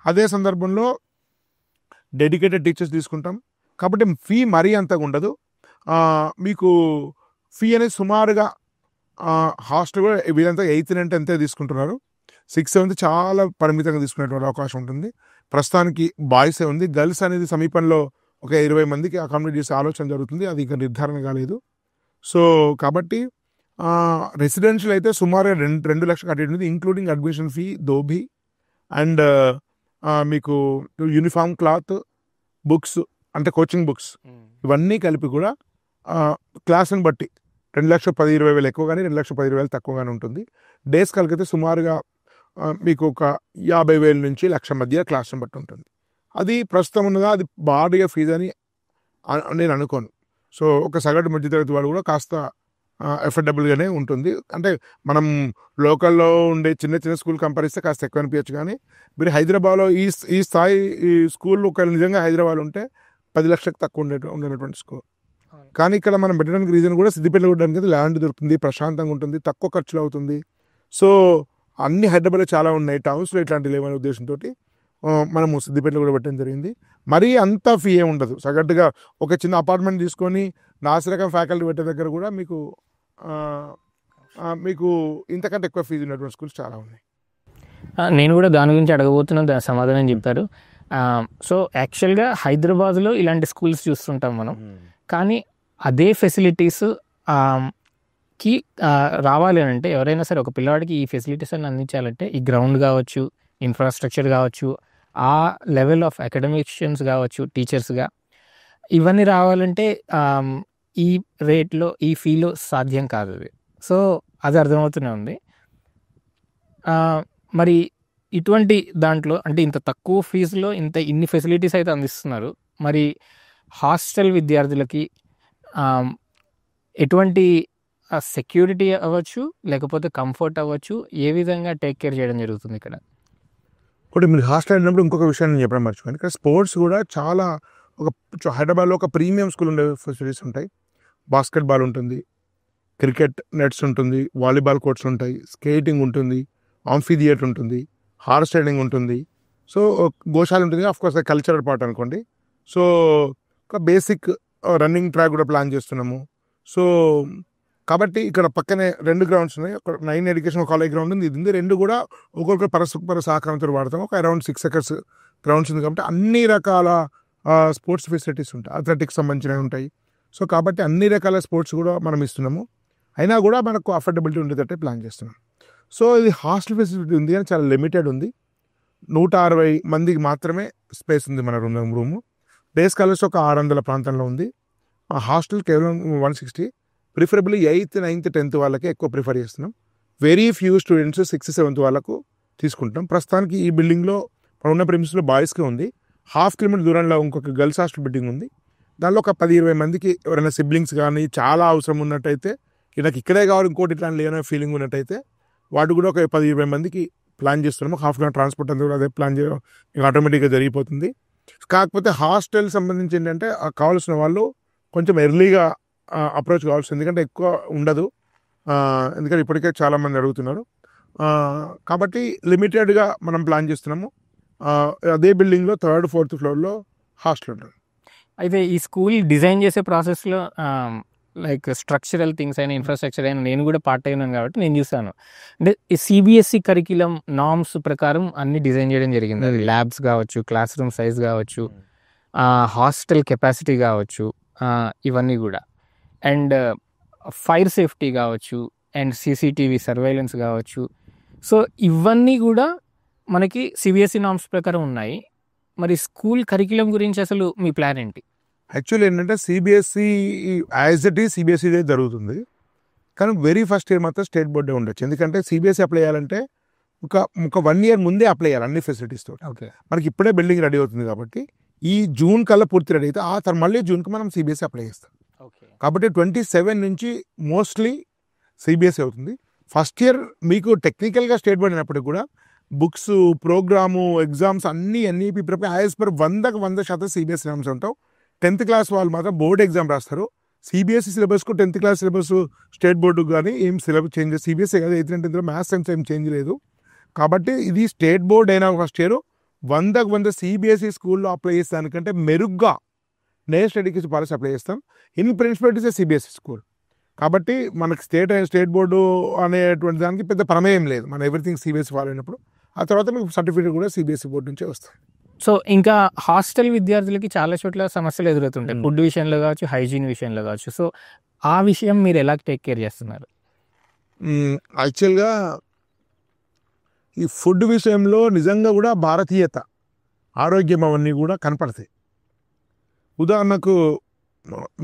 అదే సందర్భంలో డెడికేటెడ్ టీచర్స్ తీసుకుంటాం. కాబట్టి ఫీ మరీ అంతగా ఉండదు. మీకు ఫీ అనేది సుమారుగా హాస్టల్ కూడా వీళ్ళంతా 8th, 9th అంతే తీసుకుంటున్నారు. 6th, 7th చాలా పరిమితంగా తీసుకునేటువంటి అవకాశం ఉంటుంది. ప్రస్తుతానికి బాయ్సే ఉంది. గర్ల్స్ అనేది సమీపంలో ఒక 20 మందికి అకామిడేట్ చేసే ఆలోచన జరుగుతుంది. అది ఇంకా నిర్ధారణ కాలేదు. సో కాబట్టి రెసిడెన్షియల్ అయితే సుమారు 2 లక్షలు కట్టేది, including admission fee, dhobi and మీకు యూనిఫామ్, క్లాత్, బుక్స్ అంటే కోచింగ్ బుక్స్ ఇవన్నీ కలిపి కూడా క్లాస్ని బట్టి 2,10,20,000 ఎక్కువ కానీ 2,10,20,000 తక్కువ కానీ ఉంటుంది. డేస్ కలిగితే సుమారుగా మీకు ఒక 50,000 నుంచి 1,00,000 మధ్య క్లాస్ని బట్టి ఉంటుంది. అది ప్రస్తుతం ఉన్నదా అది భారీగా ఫీజు అని నేను అనుకోను. సో ఒక సగటు మధ్యతరగతి వాడు కూడా కాస్త ఎఫర్డబుల్గానే ఉంటుంది. అంటే మనం లోకల్లో ఉండే చిన్న చిన్న స్కూల్ కంపేర్ చేస్తే కాస్త ఎక్కువ అనిపించచ్చు, కానీ మీరు హైదరాబాద్లో ఈ స్థాయి ఈ స్కూల్ ఒక నిజంగా హైదరాబాద్ ఉంటే 10 లక్షలకు తక్కువ ఉండేటువంటి స్కూల్. కానీ ఇక్కడ మనం పెట్టడానికి రీజన్ కూడా సిద్దిపేటలో ఉండడానికి ల్యాండ్ దొరుకుతుంది, ప్రశాంతంగా ఉంటుంది, తక్కువ ఖర్చులో అవుతుంది. సో అన్ని హైదరాబాద్లో చాలా ఉన్నాయి, టౌన్స్లో ఇట్లాంటివి లేవనే ఉద్దేశంతో మనము సిద్దిపేటలో కూడా పెట్టడం జరిగింది. మరీ అంత ఫీ ఏ ఉండదు. సగటుగా ఒక చిన్న అపార్ట్మెంట్ తీసుకొని నాసిరకం ఫ్యాకల్టీ పెట్టే దగ్గర కూడా మీకు ఇంతకంటే ఎక్కువ ఫీజు ఉన్నటువంటి స్కూల్స్ చాలా ఉన్నాయి.
నేను కూడా దాని గురించి అడగబోతున్నా, దాని సమాధానం చెప్తారు. సో యాక్చువల్గా హైదరాబాద్లో ఇలాంటి స్కూల్స్ చూస్తుంటాం మనం, కానీ అదే ఫెసిలిటీస్ కి రావాలి అని అంటే ఎవరైనా సరే ఒక పిల్లవాడికి ఈ ఫెసిలిటీస్ అన్ని అందించాలంటే ఈ గ్రౌండ్ కావచ్చు, ఇన్ఫ్రాస్ట్రక్చర్ కావచ్చు, ఆ లెవెల్ ఆఫ్ అకాడమిషియన్స్ కావచ్చు, టీచర్స్గా ఇవన్నీ రావాలంటే ఈ రేట్లో ఈ ఫీలో సాధ్యం కాదు అది. సో అది అర్థమవుతూనే ఉంది. మరి ఇటువంటి దాంట్లో అంటే ఇంత తక్కువ ఫీజులో ఇన్ని ఫెసిలిటీస్ అయితే అందిస్తున్నారు, మరి హాస్టల్ విద్యార్థులకి ఎటువంటి సెక్యూరిటీ అవ్వచ్చు లేకపోతే కంఫర్ట్ అవ్వచ్చు, ఏ విధంగా టేక్ కేర్ చేయడం జరుగుతుంది ఇక్కడ?
ఒకటి మీరు హాస్టల్ అయినప్పుడు ఇంకొక విషయం నేను చెప్పడం మర్చిపోయాను. ఇక్కడ స్పోర్ట్స్ కూడా చాలా హైదరాబాద్లో ఒక ప్రీమియం స్కూల్ ఉండే ఫెసిలిటీస్ ఉంటాయి. బాస్కెట్బాల్ ఉంటుంది, క్రికెట్ నెట్స్ ఉంటుంది, వాలీబాల్ కోర్ట్స్ ఉంటాయి, స్కేటింగ్ ఉంటుంది, ఆంఫీ థియేటర్ ఉంటుంది, హార్స్ రైడింగ్ ఉంటుంది. సో గోశాల ఉంటుంది, ఆఫ్కోర్స్ కల్చరల్ పార్ట్ అనుకోండి. సో ఒక బేసిక్ రన్నింగ్ ట్రాక్ కూడా ప్లాన్ చేస్తున్నాము. సో కాబట్టి ఇక్కడ పక్కనే 2 గ్రౌండ్స్ ఉన్నాయి. ఒక 9 ఎడ్యుకేషన్ కాలేజ్ గ్రౌండ్ ఉంది, ఇది ఉంది. 2 కూడా ఒక్కొక్కరు పరస్పర సహకారంతో వాడతాం. ఒక అరౌండ్ 6 ఎకర్స్ గ్రౌండ్స్ ఉంది కాబట్టి అన్ని రకాల స్పోర్ట్స్ ఫెసిలిటీస్ ఉంటాయి, అథ్లెటిక్స్ సంబంధించినవి ఉంటాయి. సో కాబట్టి అన్ని రకాల స్పోర్ట్స్ కూడా మనం ఇస్తున్నాము. అయినా కూడా మనకు అఫోర్డబిలిటీ ఉండేటట్టే ప్లాన్ చేస్తున్నాం. సో ఇది హాస్టల్ ఫెసిలిటీ ఉంది కానీ చాలా లిమిటెడ్ ఉంది. 160 మందికి మాత్రమే స్పేస్ ఉంది మన రూము. డే స్కాలర్స్ ఒక 600 ప్రాంతంలో ఉంది. హాస్టల్ కేవలం 160. ప్రిఫరబుల్లీ 8th, 9th, 10th వాళ్ళకే ఎక్కువ ప్రిఫర్ చేస్తున్నాం. Very few students 6th, 7th వాళ్ళకు తీసుకుంటాం. ప్రస్తుతానికి ఈ బిల్డింగ్లో ఉన్న ప్రిమిసెస్లో బాయ్స్కి ఉంది. 1/2 కిలోమీటర్ దూరంలో ఇంకొక గర్ల్స్ హాస్టల్ బిల్డింగ్ ఉంది. దానిలో ఒక 10-20 మందికి ఎవరైనా సిబ్లింగ్స్ కానీ చాలా అవసరం ఉన్నట్టయితే, నాకు ఇక్కడే కావాలి ఇంకోటి ఇట్లా లేదనే ఫీలింగ్ ఉన్నట్టయితే వాటి కూడా ఒక 10-20 మందికి ప్లాన్ చేస్తున్నాము. హాఫ్ అన్ అవర్ ట్రాన్స్పోర్ట్ అంతా కూడా అదే ప్లాన్ చేయడం ఆటోమేటిక్గా జరిగిపోతుంది. కాకపోతే హాస్టల్ సంబంధించి ఏంటంటే కావాల్సిన వాళ్ళు కొంచెం ఎర్లీగా అప్రోచ్ కావాల్సి, ఎందుకంటే ఎక్కువ ఉండదు, ఎందుకంటే ఇప్పటికే చాలామంది అడుగుతున్నారు. కాబట్టి లిమిటెడ్గా మనం ప్లాన్ చేస్తున్నాము. అదే బిల్డింగ్లో 3rd, 4th ఫ్లోర్లో హాస్టల్ ఉంటుంది.
అయితే ఈ స్కూల్ డిజైన్ చేసే ప్రాసెస్లో లైక్ స్ట్రక్చరల్ థింగ్స్ అయినా ఇన్ఫ్రాస్ట్రక్చర్ అయినా నేను కూడా పార్ట్ అయినాను కాబట్టి నేను చూసాను. అంటే ఈ సిబిఎస్ఈ కరిక్యులం నార్మ్స్ ప్రకారం అన్ని డిజైన్ చేయడం జరిగింది. అది ల్యాబ్స్ కావచ్చు, క్లాస్ రూమ్ సైజ్ కావచ్చు, హాస్టల్ కెపాసిటీ కావచ్చు, ఇవన్నీ కూడా, అండ్ ఫైర్ సేఫ్టీ కావచ్చు, అండ్ సీసీటీవీ సర్వైలెన్స్ కావచ్చు. సో ఇవన్నీ కూడా మనకి సిబిఎస్ఈ నార్మ్స్ ప్రకారం ఉన్నాయి. మరి స్కూల్ కరిక్యులం గురించి అసలు మీ ప్లాన్ ఏంటి?
యాక్చువల్లీ ఏంటంటే సిబిఎస్ఈ యాజ్ ఇట్ ఈజ్ సిబిఎస్ఈదే జరుగుతుంది, కానీ వెరీ ఫస్ట్ ఇయర్ మాత్రం స్టేట్ బోర్డే ఉండొచ్చు. ఎందుకంటే సిబిఎస్ఈ అప్లై చేయాలంటే ఒక 1 year ముందే అప్లై చేయాలి అన్ని ఫెసిలిటీస్తో.
ఓకే,
మనకి ఇప్పుడే బిల్డింగ్ రెడీ అవుతుంది కాబట్టి ఈ జూన్ కల్లా పూర్తి రెడీ అయితే ఆ తర్వాత మళ్ళీ జూన్కి మనం సిబిఎస్ఈ అప్లై చేస్తాం.
ఓకే,
కాబట్టి 27 నుంచి మోస్ట్లీ సిబిఎస్ఈ అవుతుంది. ఫస్ట్ ఇయర్ మీకు టెక్నికల్గా స్టేట్ బోర్డ్ అయినప్పటికీ కూడా బుక్స్, ప్రోగ్రాము, ఎగ్జామ్స్ అన్నీ prepare as per 100% CBSE norms ఉంటావు. 10th క్లాస్ వాళ్ళు మాత్రం బోర్డ్ ఎగ్జామ్ రాస్తారు. సిబిఎస్ఈ సిలబస్కు 10th క్లాస్ సిలబస్ స్టేట్ బోర్డుకు కానీ ఏం సిలబస్ చేంజ్, సిబిఎస్ఈ కదా 8th and 10th maths science ఏం చేంజ్ లేదు. కాబట్టి ఇది స్టేట్ బోర్డ్ అయినా ఫస్ట్ ఇయర్ 100% సిబిఎస్ఈ స్కూల్లో అప్లై చేస్తానికంటే మెరుగ్గా నేషనల్ ఎడ్యుకేషన్ పాలసీ అప్లై చేస్తాం. In principle is CBSE school కాబట్టి మనకి స్టేట్ బోర్డు అనేటువంటి దానికి పెద్ద ప్రమేయం లేదు. మన ఎవ్రీథింగ్ సిబిఎస్ఈ ఫాలో అయినప్పుడు ఆ తర్వాత మీకు సర్టిఫికేట్ కూడా సిబిఎస్ఈ బోర్డు నుంచే వస్తుంది.
సో ఇంకా హాస్టల్ విద్యార్థులకి చాలా చోట్ల సమస్యలు ఎదురవుతుంటాయి, ఫుడ్ విషయంలో కావచ్చు, హైజీన్ విషయంలో కావచ్చు. సో ఆ విషయం మీరు ఎలా టేక్ కేర్ చేస్తున్నారు?
యాక్చువల్గా ఈ ఫుడ్ విషయంలో నిజంగా కూడా భారతీయత, ఆరోగ్యం అవన్నీ కూడా కనపడతాయి. ఉదాహరణకు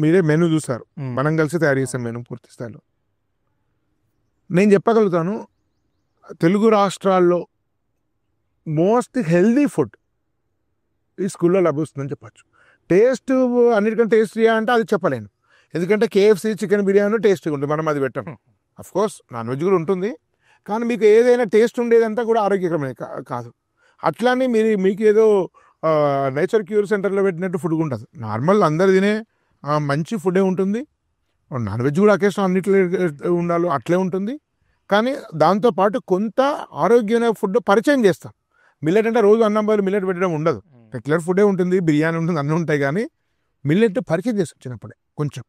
మీరే మెనూ చూస్తారు, మనం కలిసి తయారు చేసాం మెనూ పూర్తి స్థాయిలో. నేను చెప్పగలుగుతాను, తెలుగు రాష్ట్రాల్లో మోస్ట్ హెల్దీ ఫుడ్ ఈ స్కూల్లో లభిస్తుందని చెప్పచ్చు. టేస్ట్ అన్నిటికంటే టేస్టీ అంటే అది చెప్పలేను, ఎందుకంటే కేఎఫ్సీ చికెన్ బిర్యానీ టేస్టీగా ఉంటుంది, మనం అది పెట్టాం. అఫ్కోర్స్ నాన్ వెజ్ కూడా ఉంటుంది, కానీ మీకు ఏదైనా టేస్ట్ ఉండేదంతా కూడా ఆరోగ్యకరమే కాదు. అట్లానే మీకు ఏదో నేచర్ క్యూర్ సెంటర్లో పెట్టినట్టు ఫుడ్ ఉంటుంది. నార్మల్ అందరు తినే మంచి ఫుడే ఉంటుంది. నాన్ వెజ్ కూడా అకేషన్ అన్నిట్లో ఉండాలి, అట్లే ఉంటుంది. కానీ దాంతోపాటు కొంత ఆరోగ్యమైన ఫుడ్ పరిచయం చేస్తాం. మిల్లెట్ అంటే రోజు అన్నం బదులు మిల్లెట్ పెట్టడం ఉండదు, రెగ్యులర్ ఫుడే ఉంటుంది, బిర్యానీ ఉంటుంది, అన్నీ ఉంటాయి. కానీ మిల్లెట్ పరిచయం చేస్తాం చిన్నప్పుడే, కొంచెం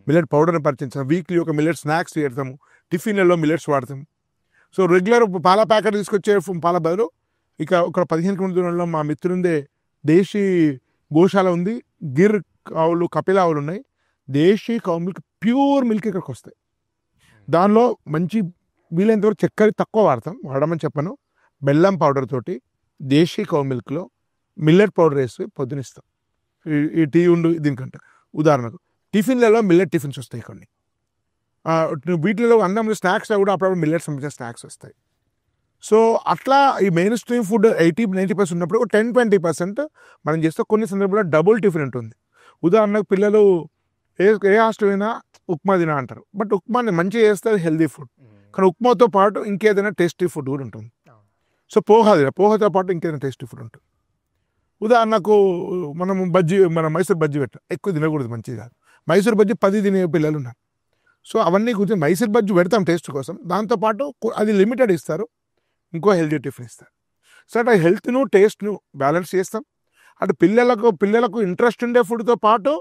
మిల్లెట్ పౌడర్ని పరిచయం చేస్తాం. వీక్లీ ఒక మిల్లెట్ స్నాక్స్ పెడతాము, టిఫిన్లలో మిల్లెట్స్ వాడతాము. సో రెగ్యులర్ పాల ప్యాకెట్ తీసుకొచ్చే పాల బదులు ఇక ఒక 15 కిలోమీటర్ల దూరంలో మా మిత్రుందే దేశీ గోశాల ఉంది, గిర్ ఆవులు, కపిల ఆవులు ఉన్నాయి. దేశీ కౌ మిల్క్, ప్యూర్ మిల్క్ ఇక్కడికి వస్తాయి. దానిలో మంచి వీలైనంతవరకు చక్కెర తక్కువ వాడమని చెప్పను. బెల్లం పౌడర్ తోటి దేశీ కౌ మిల్క్లో మిల్లెట్ పౌడర్ వేసి పొద్దునిస్తాం. ఈ టీ ఉండు దీనికంటే. ఉదాహరణకు టిఫిన్లలో మిల్లెట్ టిఫిన్స్ వస్తాయి కొన్ని, వీటిలో అన్నంలో స్నాక్స్ కూడా అప్పుడప్పుడు మిల్లెట్స్ సంబంధించిన స్నాక్స్ వస్తాయి. సో అట్లా ఈ మెయిన్ స్ట్రీమ్ ఫుడ్ 80-90% ఉన్నప్పుడు 10-20% మనం చేస్తే కొన్ని సందర్భాల్లో డబుల్ టిఫిన్ ఉంటుంది. ఉదాహరణకు పిల్లలు ఏ హాస్టల్ అయినా ఉప్మా తినా అంటారు, బట్ ఉప్మాని మంచిగా చేస్తే అది హెల్దీ ఫుడ్. కానీ ఉప్మాతో పాటు ఇంకేదైనా టేస్టీ ఫుడ్ కూడా ఉంటుంది. సో పోహతో పాటు ఇంకేదైనా టేస్టీ ఫుడ్ ఉంటుంది. ఉదాహరణకు మనం మైసూర్ బజ్జీ పెట్టాం, ఎక్కువ తినకూడదు, మంచిది కాదు. మైసూర్ బజ్జీ 10 తినే పిల్లలు ఉన్నారు. సో అవన్నీ కూర్చొని మైసూర్ బజ్జీ పెడతాం టేస్ట్ కోసం, దాంతోపాటు అది లిమిటెడ్ ఇస్తారు, ఇంకో హెల్తీ టిఫిన్ ఇస్తారు. సో అట్లా హెల్త్ను టేస్ట్ను బ్యాలెన్స్ చేస్తాం. అటు పిల్లలకు ఇంట్రెస్ట్ ఉండే ఫుడ్తో పాటు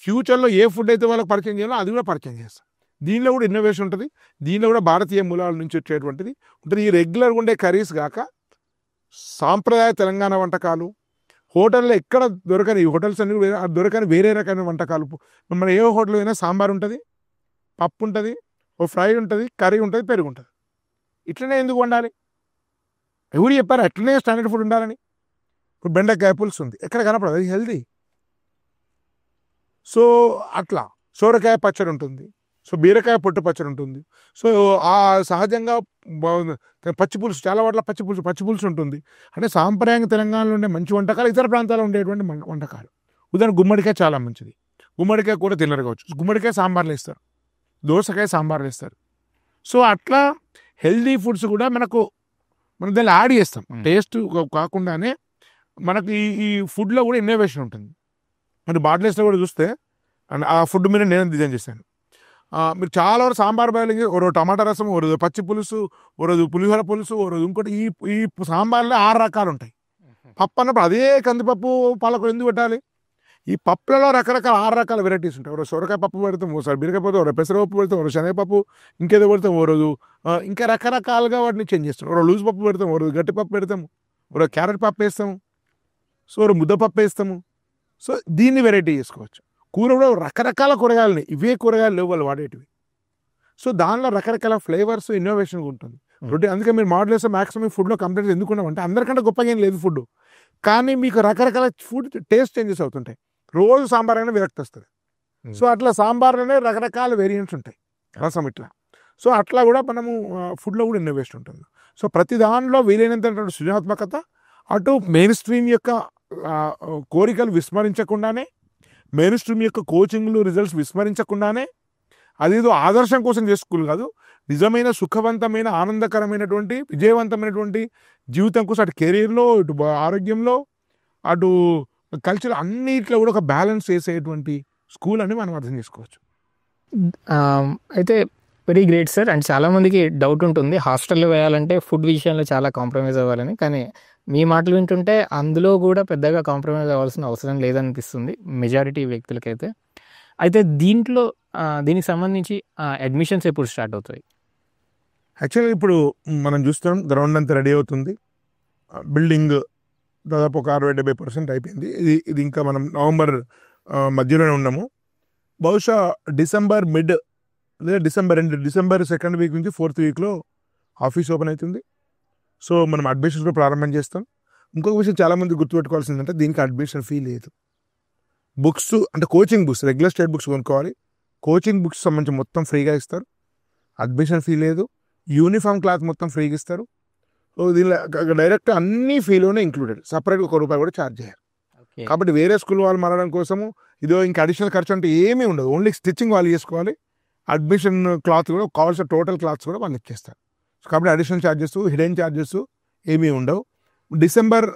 ఫ్యూచర్లో ఏ ఫుడ్ అయితే వాళ్ళకి పరిచయం చేయాలో అది కూడా పరిచయం చేస్తాం. దీనిలో కూడా ఇన్నోవేషన్ ఉంటుంది, దీనిలో కూడా భారతీయ మూలాల నుంచి వచ్చేటువంటిది ఉంటుంది. ఈ రెగ్యులర్గా ఉండే కర్రీస్ కాక సాంప్రదాయ తెలంగాణ వంటకాలు, హోటల్లో ఎక్కడ దొరకని, హోటల్స్ అన్ని దొరకని వేరే రకమైన వంటకాలు. మన ఏ హోటల్ అయినా సాంబార్ ఉంటుంది, పప్పు ఉంటుంది, ఓ ఫ్రై ఉంటుంది, కర్రీ ఉంటుంది, పెరుగు ఉంటుంది. ఇట్లనే ఎందుకు వండాలి? ఎవరు చెప్పారు అట్లనే స్టాండర్డ్ ఫుడ్ ఉండాలని? ఇప్పుడు బెండకాయ పులుసు ఉంది, ఎక్కడ కనపడదు, అది హెల్దీ. సో అట్లా సోరకాయ పచ్చడి ఉంటుంది, సో బీరకాయ పొట్టు పచ్చడి ఉంటుంది. సో ఆ సహజంగా పచ్చి పులుసు, చాలా వాటిలో పచ్చి పులుసు ఉంటుంది. అంటే సాంప్రదాయంగా తెలంగాణలో ఉండే మంచి వంటకాలు ఇతర ప్రాంతాల్లో ఉండేటువంటి వంటకాలు. ఉదాహరణ గుమ్మడికాయ చాలా మంచిది, గుమ్మడికాయ కూర తినరు కావచ్చు, గుమ్మడికాయ సాంబార్లు వేస్తారు, దోసకాయ సాంబార్లు వేస్తారు. సో అట్లా హెల్దీ ఫుడ్స్ కూడా మనం దాన్ని యాడ్ చేస్తాం. టేస్ట్ కాకుండానే మనకు ఈ ఫుడ్లో కూడా ఇన్నోవేషన్ ఉంటుంది. మరి బాటిల్స్లో కూడా చూస్తే ఆ ఫుడ్ మీద నేను డిజైన్ చేశాను. మీరు చాలా వరకు సాంబార్ బాయిలింగ్, ఓ రోజు టమాటా రసం, ఓ రోజు పచ్చి పులుసు, ఓ రోజు పులిహోర పులుసు, ఓ రోజు ఇంకోటి. ఈ సాంబార్లో 6 రకాలు ఉంటాయి. పప్పు అన్నప్పుడు అదే కందిపప్పు పాలకూర ఎందుకు పెట్టాలి? ఈ పప్పులలో రకరకాల 6 రకాల వెరైటీస్ ఉంటాయి. ఓ రోజు సొరకాయ పప్పు పెడతాం, ఓసారి బీరకాయ పప్పు, ఓ రోజు పెసరపప్పు పెడతాం, ఓ రోజు శనగపప్పు, ఇంకేదో పెడతాం, ఓ రోజు ఇంకా రకరకాలుగా వాటిని చేంజ్ చేస్తాం. ఓ రోజు లూజ్ పప్పు పెడతాం, ఓ రోజు గట్టి పప్పు పెడతాము, ఓ రోజు క్యారెట్ పప్పు వేస్తాము, సో ఓ రోజు ముద్దపప్పు వేస్తాము. సో దీన్ని వెరైటీ చేసుకోవచ్చు. కూర కూడా రకరకాల కూరగాయలని, ఇవే కూరగాయలు లేవు వాళ్ళు వాడేటివి. సో దానిలో రకరకాల ఫ్లేవర్స్, ఇన్నోవేషన్ ఉంటుంది. రొటీన్. అందుకే మీరు మోడల్స్ మ్యాక్సిమం ఫుడ్లో కంప్లైంట్స్ ఎందుకున్నామంటే అందరికంటే గొప్పగా ఏం లేదు ఫుడ్, కానీ మీకు రకరకాల ఫుడ్ టేస్ట్ చేంజెస్ అవుతుంటాయి. రోజు సాంబార్ అయినా విరక్తి వస్తుంది. సో అట్లా సాంబార్లోనే రకరకాల వేరియంట్స్ ఉంటాయి, రసం ఇట్లా. సో అట్లా కూడా మనము ఫుడ్లో కూడా ఇన్నోవేషన్ ఉంటుంది. సో ప్రతి దానిలో వీలైనంత సృజనాత్మకత, అటు మెయిన్ స్ట్రీమ్ యొక్క కోరికలు విస్మరించకుండానే, మెయిన్ స్ట్రీమ్ యొక్క కోచింగ్లు రిజల్ట్స్ విస్మరించకుండానే, అదేదో ఆదర్శం కోసం చేసుకోవాలి కాదు, నిజమైన సుఖవంతమైన ఆనందకరమైనటువంటి విజయవంతమైనటువంటి జీవితం కోసం, అటు కెరీర్లో, ఇటు ఆరోగ్యంలో, అటు కల్చర్ అన్నిట్లో కూడా ఒక బ్యాలెన్స్ చేసేటువంటి స్కూల్ అని మనం అర్థం చేసుకోవచ్చు.
అయితే వెరీ గ్రేట్ సార్. అండ్ చాలామందికి డౌట్ ఉంటుంది హాస్టల్లో వేయాలంటే ఫుడ్ విషయంలో చాలా కాంప్రమైజ్ అవ్వాలని, కానీ మీ మాటలు వింటుంటే అందులో కూడా పెద్దగా కాంప్రమైజ్ అవ్వాల్సిన అవసరం లేదనిపిస్తుంది మెజారిటీ వ్యక్తులకైతే. అయితే దీనికి సంబంధించి అడ్మిషన్స్ ఎప్పుడు స్టార్ట్ అవుతాయి?
యాక్చువల్గా ఇప్పుడు మనం చూస్తాం గ్రౌండ్ అంతా రెడీ అవుతుంది, బిల్డింగ్ దాదాపు ఒక 60-70% అయిపోయింది. ఇది ఇంకా మనం నవంబర్ మధ్యలోనే ఉన్నాము. బహుశా డిసెంబర్ మిడ్ లేదా డిసెంబర్ 2nd వీక్ నుంచి 4th వీక్లో ఆఫీస్ ఓపెన్ అవుతుంది. సో మనం అడ్మిషన్స్ కూడా ప్రారంభం చేస్తాం. ఇంకొక విషయం చాలామంది గుర్తుపెట్టుకోవాల్సిందంటే దీనికి అడ్మిషన్ ఫీ లేదు. బుక్స్ అంటే coaching books, regular state books కొనుక్కోవాలి. కోచింగ్ బుక్స్ సంబంధించి మొత్తం ఫ్రీగా ఇస్తారు. అడ్మిషన్ ఫీ లేదు. యూనిఫామ్ క్లాత్ మొత్తం ఫ్రీగా ఇస్తారు. సో దీనిలో డైరెక్ట్ అన్ని ఫీలోనే ఇంక్లూడెడ్, సపరేట్గా ₹1 కూడా ఛార్జ్ చేయరు. కాబట్టి వేరే స్కూల్ వాళ్ళు మారడం కోసము ఇదో ఇంకా అడిషనల్ ఖర్చు అంటే ఏమీ ఉండదు. ఓన్లీ స్టిచ్చింగ్ వాళ్ళు చేసుకోవాలి. అడ్మిషన్ క్లాత్ కూడా కావాల్సిన టోటల్ క్లాత్స్ కూడా వాళ్ళు ఇచ్చేస్తారు. కాబట్టి అడిషనల్ ఛార్జెస్, హిడెన్ ఛార్జెస్ ఏమీ ఉండవు. డిసెంబర్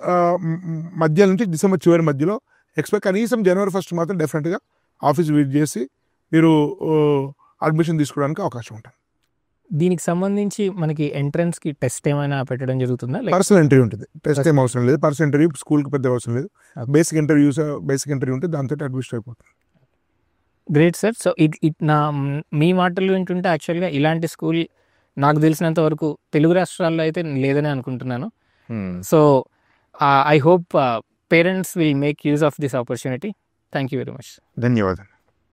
మధ్య నుంచి డిసెంబర్ చివరి మధ్యలో ఎక్స్పెక్ట్ కనీసం జనవరి 1st మాత్రం డెఫినెట్గా ఆఫీస్ విజిట్ చేసి మీరు అడ్మిషన్ తీసుకోవడానికి అవకాశం ఉంటుంది.
దీనికి సంబంధించి మనకి ఎంట్రన్స్కి టెస్ట్ ఏమైనా పెట్టడం జరుగుతుందా?
పర్సనల్ ఇంటర్వ్యూ ఉంటుంది. టెస్ట్ ఏం అవసరం లేదు. పర్సనల్ ఇంటర్వ్యూ స్కూల్కి పెద్ద అవసరం లేదు. బేసిక్ ఇంటర్వ్యూ ఉంటే దాంతో అడ్మిషన్ అయిపోతుంది.
Great sir. సో మీ మాటలు వింటుంటే యాక్చువల్గా ఇలాంటి స్కూల్ నాకు తెలిసినంత వరకు తెలుగు రాష్ట్రాల్లో అయితే లేదని అనుకుంటున్నాను. So I hope parents will make use of this opportunity. Thank you very much.
ధన్యవాదాలు.